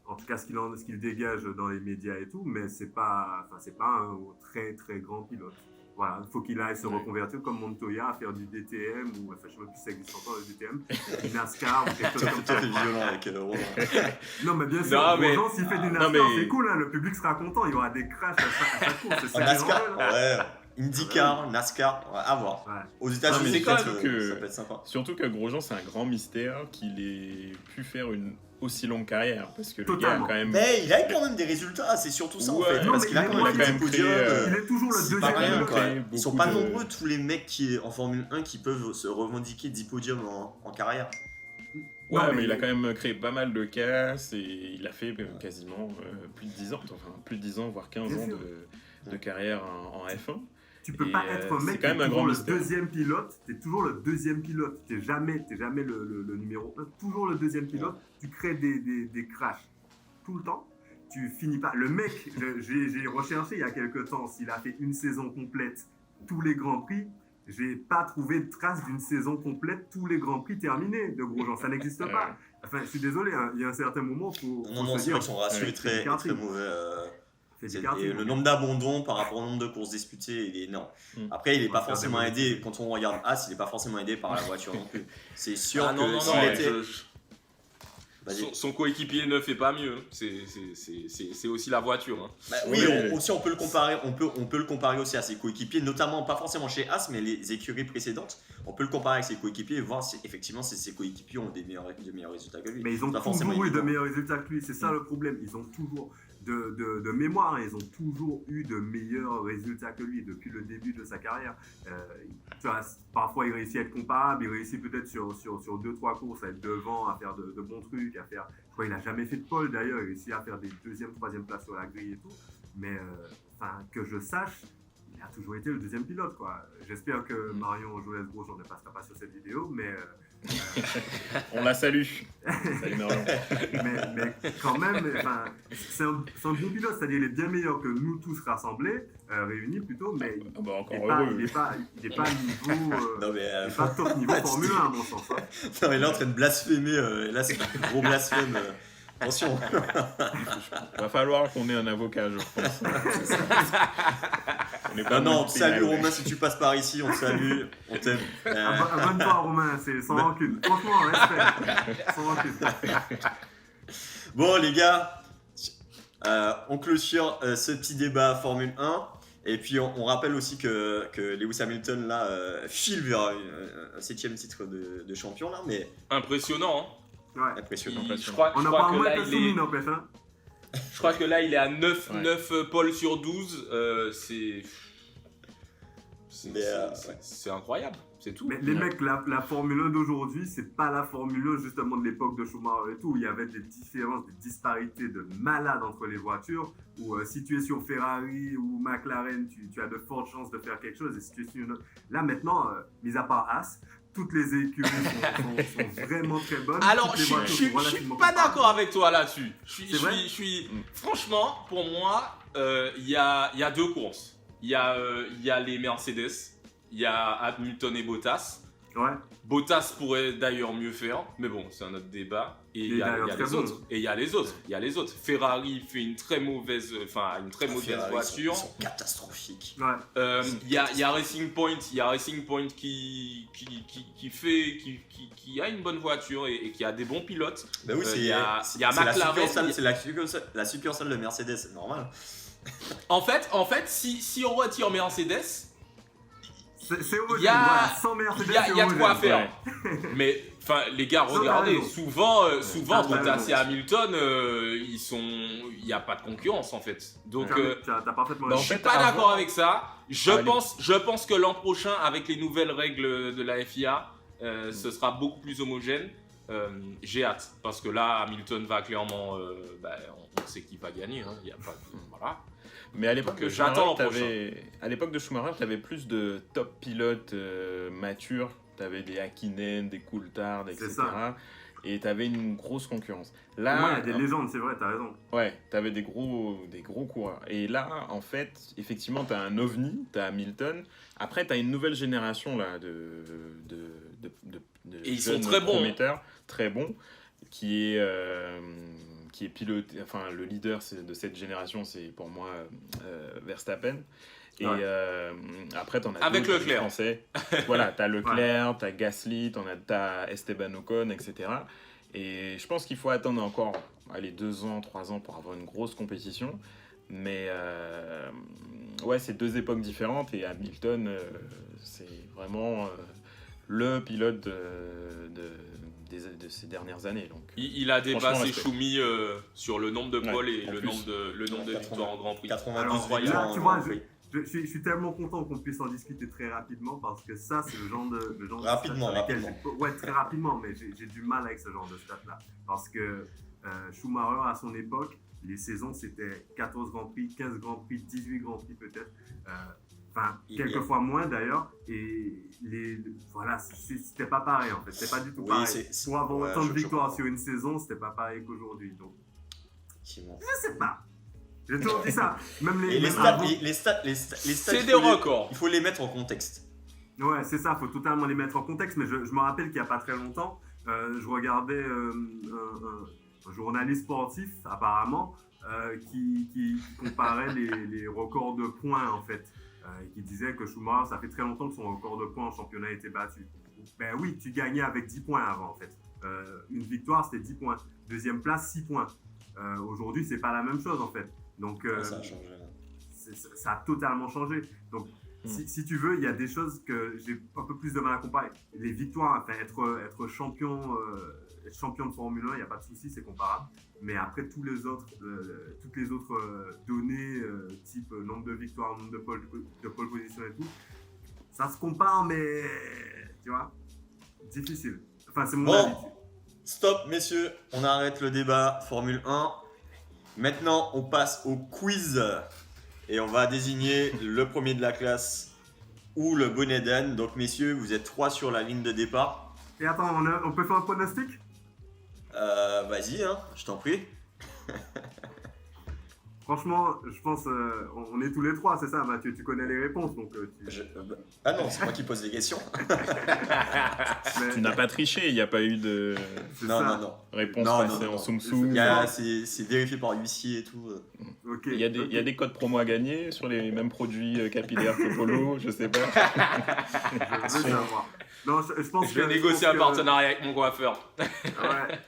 en tout cas ce qu'il dégage dans les médias et tout, mais c'est pas un très très grand pilote. Voilà, il faut qu'il aille se reconvertir comme Montoya, à faire du DTM, ou enfin, je ne sais même plus si ça existe encore le DTM, du NASCAR ou quelque chose comme Toi, ça. t'es violent avec Romain. Non, mais bien sûr, Non, mais- Grosjean, s'il fait du Non, NASCAR, mais- c'est cool, hein, le public sera content, il y aura des crashs à chaque course. C'est En ça qui est NASCAR, normal, hein. ouais. IndyCar, NASCAR, ouais, à voir. Ouais. Aux Ah, États-Unis, mais peut-être, surtout que- ça peut être sympa. Surtout que Grosjean, c'est un grand mystère qu'il ait pu faire aussi longue carrière, parce que le Totalement. gars a quand même... Mais il a quand même des résultats, c'est surtout ça en Ouais. fait. Non, Parce mais qu'il a il quand a même fait quand des même podiums. créé, Il est toujours le C'est deuxième pas rien, pilote. quoi. créé Ils sont beaucoup pas de- nombreux tous les mecs qui en Formule 1 qui peuvent se revendiquer 10 podiums en carrière. Ouais, Non, mais il a quand même créé pas mal de casses et il a fait quasiment plus de 10 ans, enfin plus de 10 ans, voire 15 Bien ans sûr. de carrière en F1. Tu peux Et, pas être un c'est mec quand qui même est un toujours grand le mystère. deuxième pilote. T'es toujours le deuxième pilote. T'es jamais le numéro 1. Toujours le deuxième pilote. Tu crées des crashs tout le temps. Tu finis pas. Le mec, j'ai recherché il y a quelques temps s'il a fait une saison complète tous les grands prix. J'ai pas trouvé de trace d'une saison complète tous les grands prix terminés de Grosjean. Ça n'existe pas. Enfin, je suis désolé. Hein, il y a un certain moment, faut Non, se c'est vrai dire. que son ratio est très mauvais. C'est du Et karting. le nombre d'abandons par rapport au nombre de courses disputées, il est énorme. Après, il n'est pas Ouais, forcément c'est aidé, quand on regarde As, il n'est pas forcément aidé par la voiture non plus. C'est sûr Ah non, que non, s'il non, était... Son, son coéquipier ne fait pas mieux. C'est aussi la voiture. Hein. Bah, oui, Ouais. aussi on peut le comparer, on peut le comparer aussi à ses coéquipiers, notamment pas forcément chez As, mais les écuries précédentes. On peut le comparer avec ses coéquipiers et voir si effectivement ses coéquipiers ont des meilleurs résultats que lui. Mais ils ont Pas forcément toujours eu de évident. meilleurs résultats que lui, c'est ça le problème. Ils ont toujours, de mémoire, hein, ils ont toujours eu de meilleurs résultats que lui depuis le début de sa carrière. Tu vois, parfois il réussit à être comparable, il réussit peut-être sur 2-3 courses à être devant, à faire de bons trucs, à faire. Je crois qu'il n'a jamais fait de pole d'ailleurs, il réussit à faire des 2e, 3e places sur la grille et tout. Mais enfin, que je sache, il a toujours été le deuxième pilote, quoi. J'espère que Marion Joël Grosjean ne passera pas sur cette vidéo, mais. On la salue. Salut Marion. mais quand même, enfin, c'est un bon pilote, c'est-à-dire il est bien meilleur que nous tous rassemblés, réunis plutôt, mais Ah bah, encore il heureux. n'est pas niveau, Non mais, il est pas top niveau Formule 1 à mon sens. Hein. non, mais là, il est en train de blasphémer, et là c'est un gros blasphème. Attention. Va falloir qu'on ait un avocat, je pense. On est pas Non, mal salut pénal. Romain, si tu passes par ici, on te salue, on t'aime. Abonne-toi Romain, c'est sans rancune. Franchement, respect. Sans rancune. Bon les gars, on clôture ce petit débat Formule 1. Et puis on rappelle aussi que Lewis Hamilton là file vers un 7e titre de champion là, mais Impressionnant. Hein. Ouais. impressionnant. Je crois On en que parle moins là, que il est... Soumi, n'empêche. Hein. Je crois que là, il est à 9, Ouais. 9 pôles sur 12. Mais, C'est incroyable, c'est tout. Mais les mecs, la Formule 1 d'aujourd'hui, c'est pas la Formule 1 justement de l'époque de Schumacher et tout. Il y avait des différences, des disparités de malades entre les voitures. Où si tu es sur Ferrari ou McLaren, tu as de fortes chances de faire quelque chose. Et si tu es sur une autre... Là maintenant, mis à part As, toutes les écuries sont vraiment très bonnes. Alors, Toutes les je voitures sont suis relativement pas comparables. d'accord avec toi là-dessus. C'est vrai Franchement, pour moi, il y a deux courses. Il y a les Mercedes, il y a Hamilton et Bottas. Ouais. Bottas pourrait d'ailleurs mieux faire, mais bon, c'est un autre débat. Et il y a les autres. Et il y a les autres. Il y a les autres. Ferrari fait une très mauvaise voiture. Ils sont catastrophiques. Ouais. Il y a Racing Point, qui a une bonne voiture et qui a des bons pilotes. Bah oui, il y a McLaren. C'est la succursale de Mercedes, c'est normal. En fait, si on retire Mercedes, C'est homogène, Il y a- voilà. Sans Mercedes, il y a c'est de quoi homogène. faire. Mais enfin, les gars, Ça, t'as regardez, raison. souvent Ça, t'as Bottas raison. et Hamilton, il n'y a pas de concurrence en fait. Donc, T'as parfaitement Bah, en je raison. suis fait, pas avant- d'accord avec ça. Je Allez. pense que l'an prochain, avec les nouvelles règles de la FIA, ce sera beaucoup plus homogène. J'ai hâte parce que là, Hamilton va clairement, on sait qui va gagner. Hein. Il y a pas, voilà. Mais à l'époque Donc, de j'attends Schumacher, à l'époque de Schumacher, tu avais plus de top pilotes matures. Tu avais des Hakkinen, des Coulthard, C'est etc. ça. Et tu avais une grosse concurrence. Au Là, moins, il y a des légendes, c'est vrai, t'as raison. ouais, tu avais des gros coureurs. Et là, en fait, effectivement, tu as un ovni, tu as Hamilton. Après, tu as une nouvelle génération là, de Et ils sont jeunes très bons, hein. prometteurs, très bons, qui est piloté, enfin le leader de cette génération, c'est pour moi Verstappen. Et Ouais. après, t'en as Avec d'autres, Leclerc. les Français. Voilà, t'as Leclerc, t'as Gasly, t'as Esteban Ocon, etc. Et je pense qu'il faut attendre encore 2 ans, 3 ans pour avoir une grosse compétition. Mais ouais, c'est 2 époques différentes et Hamilton, c'est vraiment le pilote de ces dernières années. Donc, Il a franchement, dépassé respect. Schumi sur le nombre de Ouais, pôles et en le plus. nombre de victoires en Grand Prix. 92 Alors, victoires là, en tu vois, Grand Prix. je suis tellement content qu'on puisse en discuter très rapidement parce que ça, c'est le genre de Rapidement, stats avec lequel rapidement. ouais, très rapidement, mais j'ai du mal avec ce genre de stats-là. Parce que Schumacher, à son époque, les saisons, c'était 14 Grands Prix, 15 Grands Prix, 18 Grands Prix peut-être. Enfin, quelquefois moins d'ailleurs. Et voilà, c'était pas pareil en fait. C'était pas du tout Oui, pareil. c'est- Pour avoir ouais, autant de je victoires comprends. sur une saison, c'était pas pareil qu'aujourd'hui. Donc, Effectivement. je sais pas. J'ai toujours dit ça. Même Et les même stats, avant- les stats, C'est il des faut les- records. Il faut les mettre en contexte. Ouais, c'est ça, il faut totalement les mettre en contexte, mais je me rappelle qu'il n'y a pas très longtemps, je regardais un journaliste sportif, apparemment, qui comparait les records de points, en fait, et qui disait que Schumacher, ça fait très longtemps que son record de points en championnat a été battu. Ben oui, tu gagnais avec 10 points avant, en fait. Une victoire, c'était 10 points. Deuxième place, 6 points. Aujourd'hui, c'est pas la même chose, en fait. Donc, Ça a changé. ça a totalement changé. Donc, si tu veux, il y a des choses que j'ai un peu plus de mal à comparer. Les victoires, enfin, être champion de Formule 1, il n'y a pas de souci, c'est comparable. Mais après, toutes les autres données, type nombre de victoires, nombre de pole position et tout, ça se compare, mais tu vois, difficile. Enfin, c'est mon Bon. avis. Stop, messieurs, on arrête le débat Formule 1. Maintenant, on passe au quiz. Et on va désigner le premier de la classe ou le bonnet d'âne. Donc, messieurs, vous êtes 3 sur la ligne de départ. Et attends, on peut faire un pronostic? Vas-y, hein, je t'en prie. Franchement, je pense, on est tous les trois, c'est ça, Mathieu, tu connais les réponses, donc Ah non, c'est moi qui pose les questions. mais tu n'as pas triché, il n'y a pas eu de c'est Non, ça. non, non. réponse Non, passée non, en non. soum-soum. C'est vérifié par l'huissier et tout. Ok. Il y a des codes promo à gagner sur les mêmes produits capillaires que Polo, je sais pas. Je veux savoir. Non, je pense Je vais que- négocier pense un que- partenariat avec mon coiffeur. Ouais.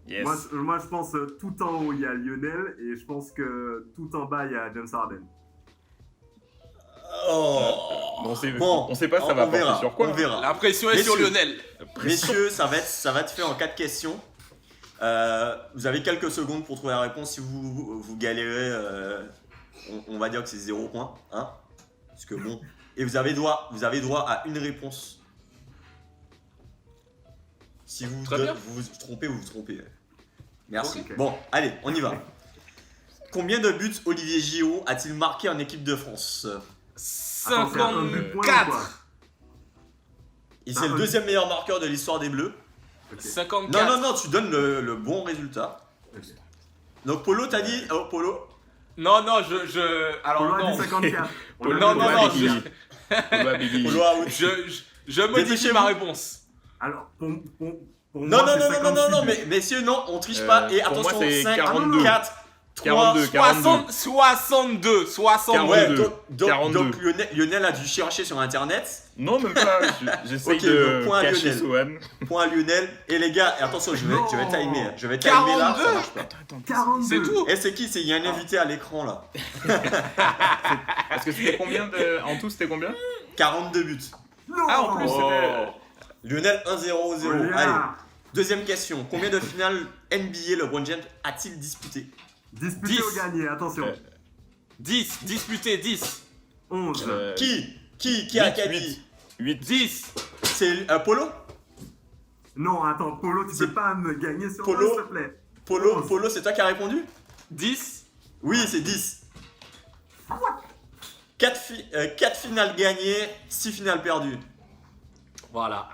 Yes. Moi, je pense tout en haut, il y a Lionel, et je pense que tout en bas, il y a James Harden. Oh. On sait, Bon, on sait pas ça va on verra, porter sur quoi. on verra. La pression est sur Messieurs. Lionel. Messieurs, ça va être fait en 4 questions. Vous avez quelques secondes pour trouver la réponse. Si vous galérez, on va dire que c'est 0 point. Hein, parce que bon. Et vous avez droit à une réponse. Si vous Très bien. vous trompez, vous vous trompez. Merci. Ok. Bon, allez, on y va. Combien de buts Olivier Giroud a-t-il marqué en équipe de France? Attends, c'est un but point ou quoi 54. Et c'est le deuxième meilleur marqueur de l'histoire des Bleus. Ok. 54. Non, tu donnes le bon résultat. Ok. Donc Polo, t'as dit... Oh, Polo. Non, alors Polo a non. dit 54. On Polo, a Non, dit non, Polo non, a bégayé. Polo a bégayé. Polo out. Je modifie Dépêchez-vous. ma réponse. Alors, pour Non, moi, non, c'est non, 56 non, buts. mais messieurs, non, on triche pas. Et pour moi, attention, c'est 5, 42. 4, 3, 42. 62. 62. Ouais, 42. donc 42. Lionel a dû chercher sur internet. Non, même pas. J'essaye Ok, de donc point à cacher Lionel. Sohan. Point à Lionel. Et les gars, attention, je vais Non. timer. Je vais timer là, ça 42. marche pas. 42. C'est tout. Et c'est qui? Il y a un invité à l'écran là. Parce que c'était combien en tout, c'était combien 42 buts. Non. Ah, en plus, c'était. Lionel 1-0-0. Oh, yeah. Allez, deuxième question. Combien de finales NBA LeBron James a-t-il disputé? Disputé 10. ou gagné, attention. 10. Disputé 10. 11. Qui a dit 8. 10. C'est Polo? Non, attends, Polo, tu C'est- peux pas me gagner sur Polo. moi, s'il te plaît. Polo, c'est toi qui as répondu? 10. Oui, c'est 10. 4 finales gagnées, 6 finales perdues. Voilà.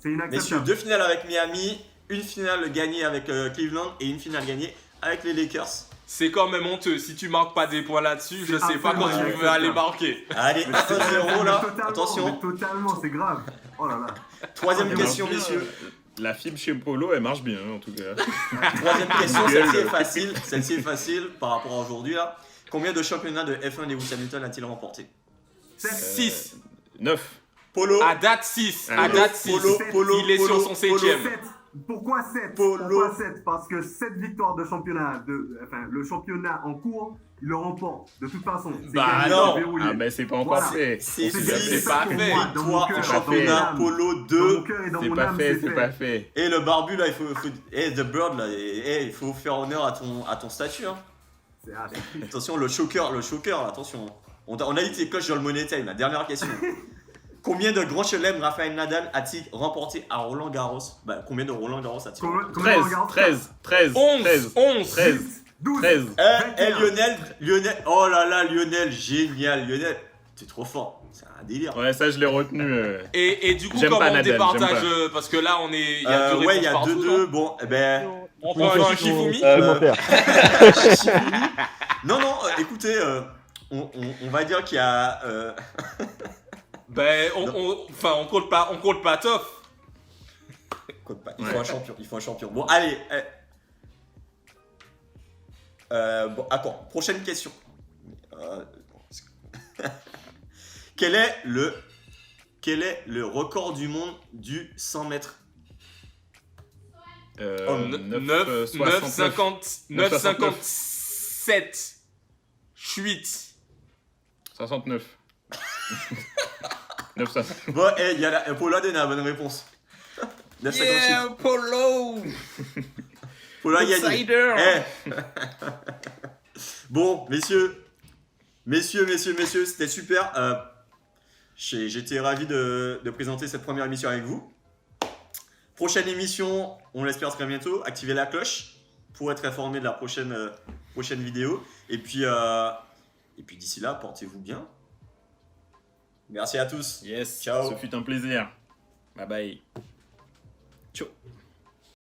C'est Messieurs, inacceptable. 2 finales avec Miami, une finale gagnée avec Cleveland et une finale gagnée avec les Lakers. C'est quand même honteux. Si tu marques pas des points là-dessus, je C'est sais pas quand tu absolument veux aller inacceptable. marquer. Allez, Mais c'est- 1-0 là, mais totalement, attention. mais totalement, c'est grave. Oh là là. Troisième Ça question, marche bien, messieurs. La fibre chez Polo, elle marche bien, en tout cas. Troisième question, Gueule. celle-ci est facile par rapport à aujourd'hui là. Combien de championnats de F1 Lewis Hamilton a-t-il remporté? 6. 9. Polo, À date 6. À Polo, date 6. Polo, Il est sur son 7ème. 7. Pourquoi 7? Polo. Pourquoi 7? Parce que 7 victoires de championnat, le championnat en cours, il le remporte. De toute façon. C'est Bah gagné, non. c'est verrouillé. Ah, mais c'est pas encore Voilà. fait. C'est C'est dit, bien, c'est ça pas pour fait. moi, dans mon Victoire cœur, en dans mon championnat, âme. Polo Dans 2. mon cœur et dans C'est mon pas âme, fait, c'est pas fait. Et le barbu là, il faut The Bird là, il faut faire honneur à ton statut. Hein. C'est Attention, le choker là, attention. On a dit tes coches dans le Money Time. La dernière question. Combien de grands chelems Rafael Nadal a-t-il remporté à Roland Garros? Bah, combien de Roland Garros a-t-il remporté? 13. 12. 13. Lionel, oh là là, Lionel, génial, Lionel, t'es trop fort, c'est un délire. Ouais, ça, je l'ai retenu. Et du coup, J'aime comment pas on Nadal, départage j'aime parce que là, on est. Il y a deux Ouais, il y réponses a partout, 2-2, non bon, eh ben. On prend un Shifumi. Supplémentaire. Non, écoutez, on va dire qu'il y a. Ben, on compte pas Toff. Il faut un champion. Bon, allez. Bon, attends, prochaine question. Quel est le record du monde du 100 mètres? 9,57. 8. 69. 900. Bon, il y a Polo a donné la bonne réponse. 9,58. Yeah, Polo. Polo a gagné. Outsider. Bon, messieurs, c'était super. J'étais ravi de présenter cette première émission avec vous. Prochaine émission, on l'espère très bientôt. Activez la cloche pour être informé de la prochaine vidéo. Et puis d'ici là, portez-vous bien. Merci à tous. Yes, Ciao. ce fut un plaisir. Bye bye. Ciao.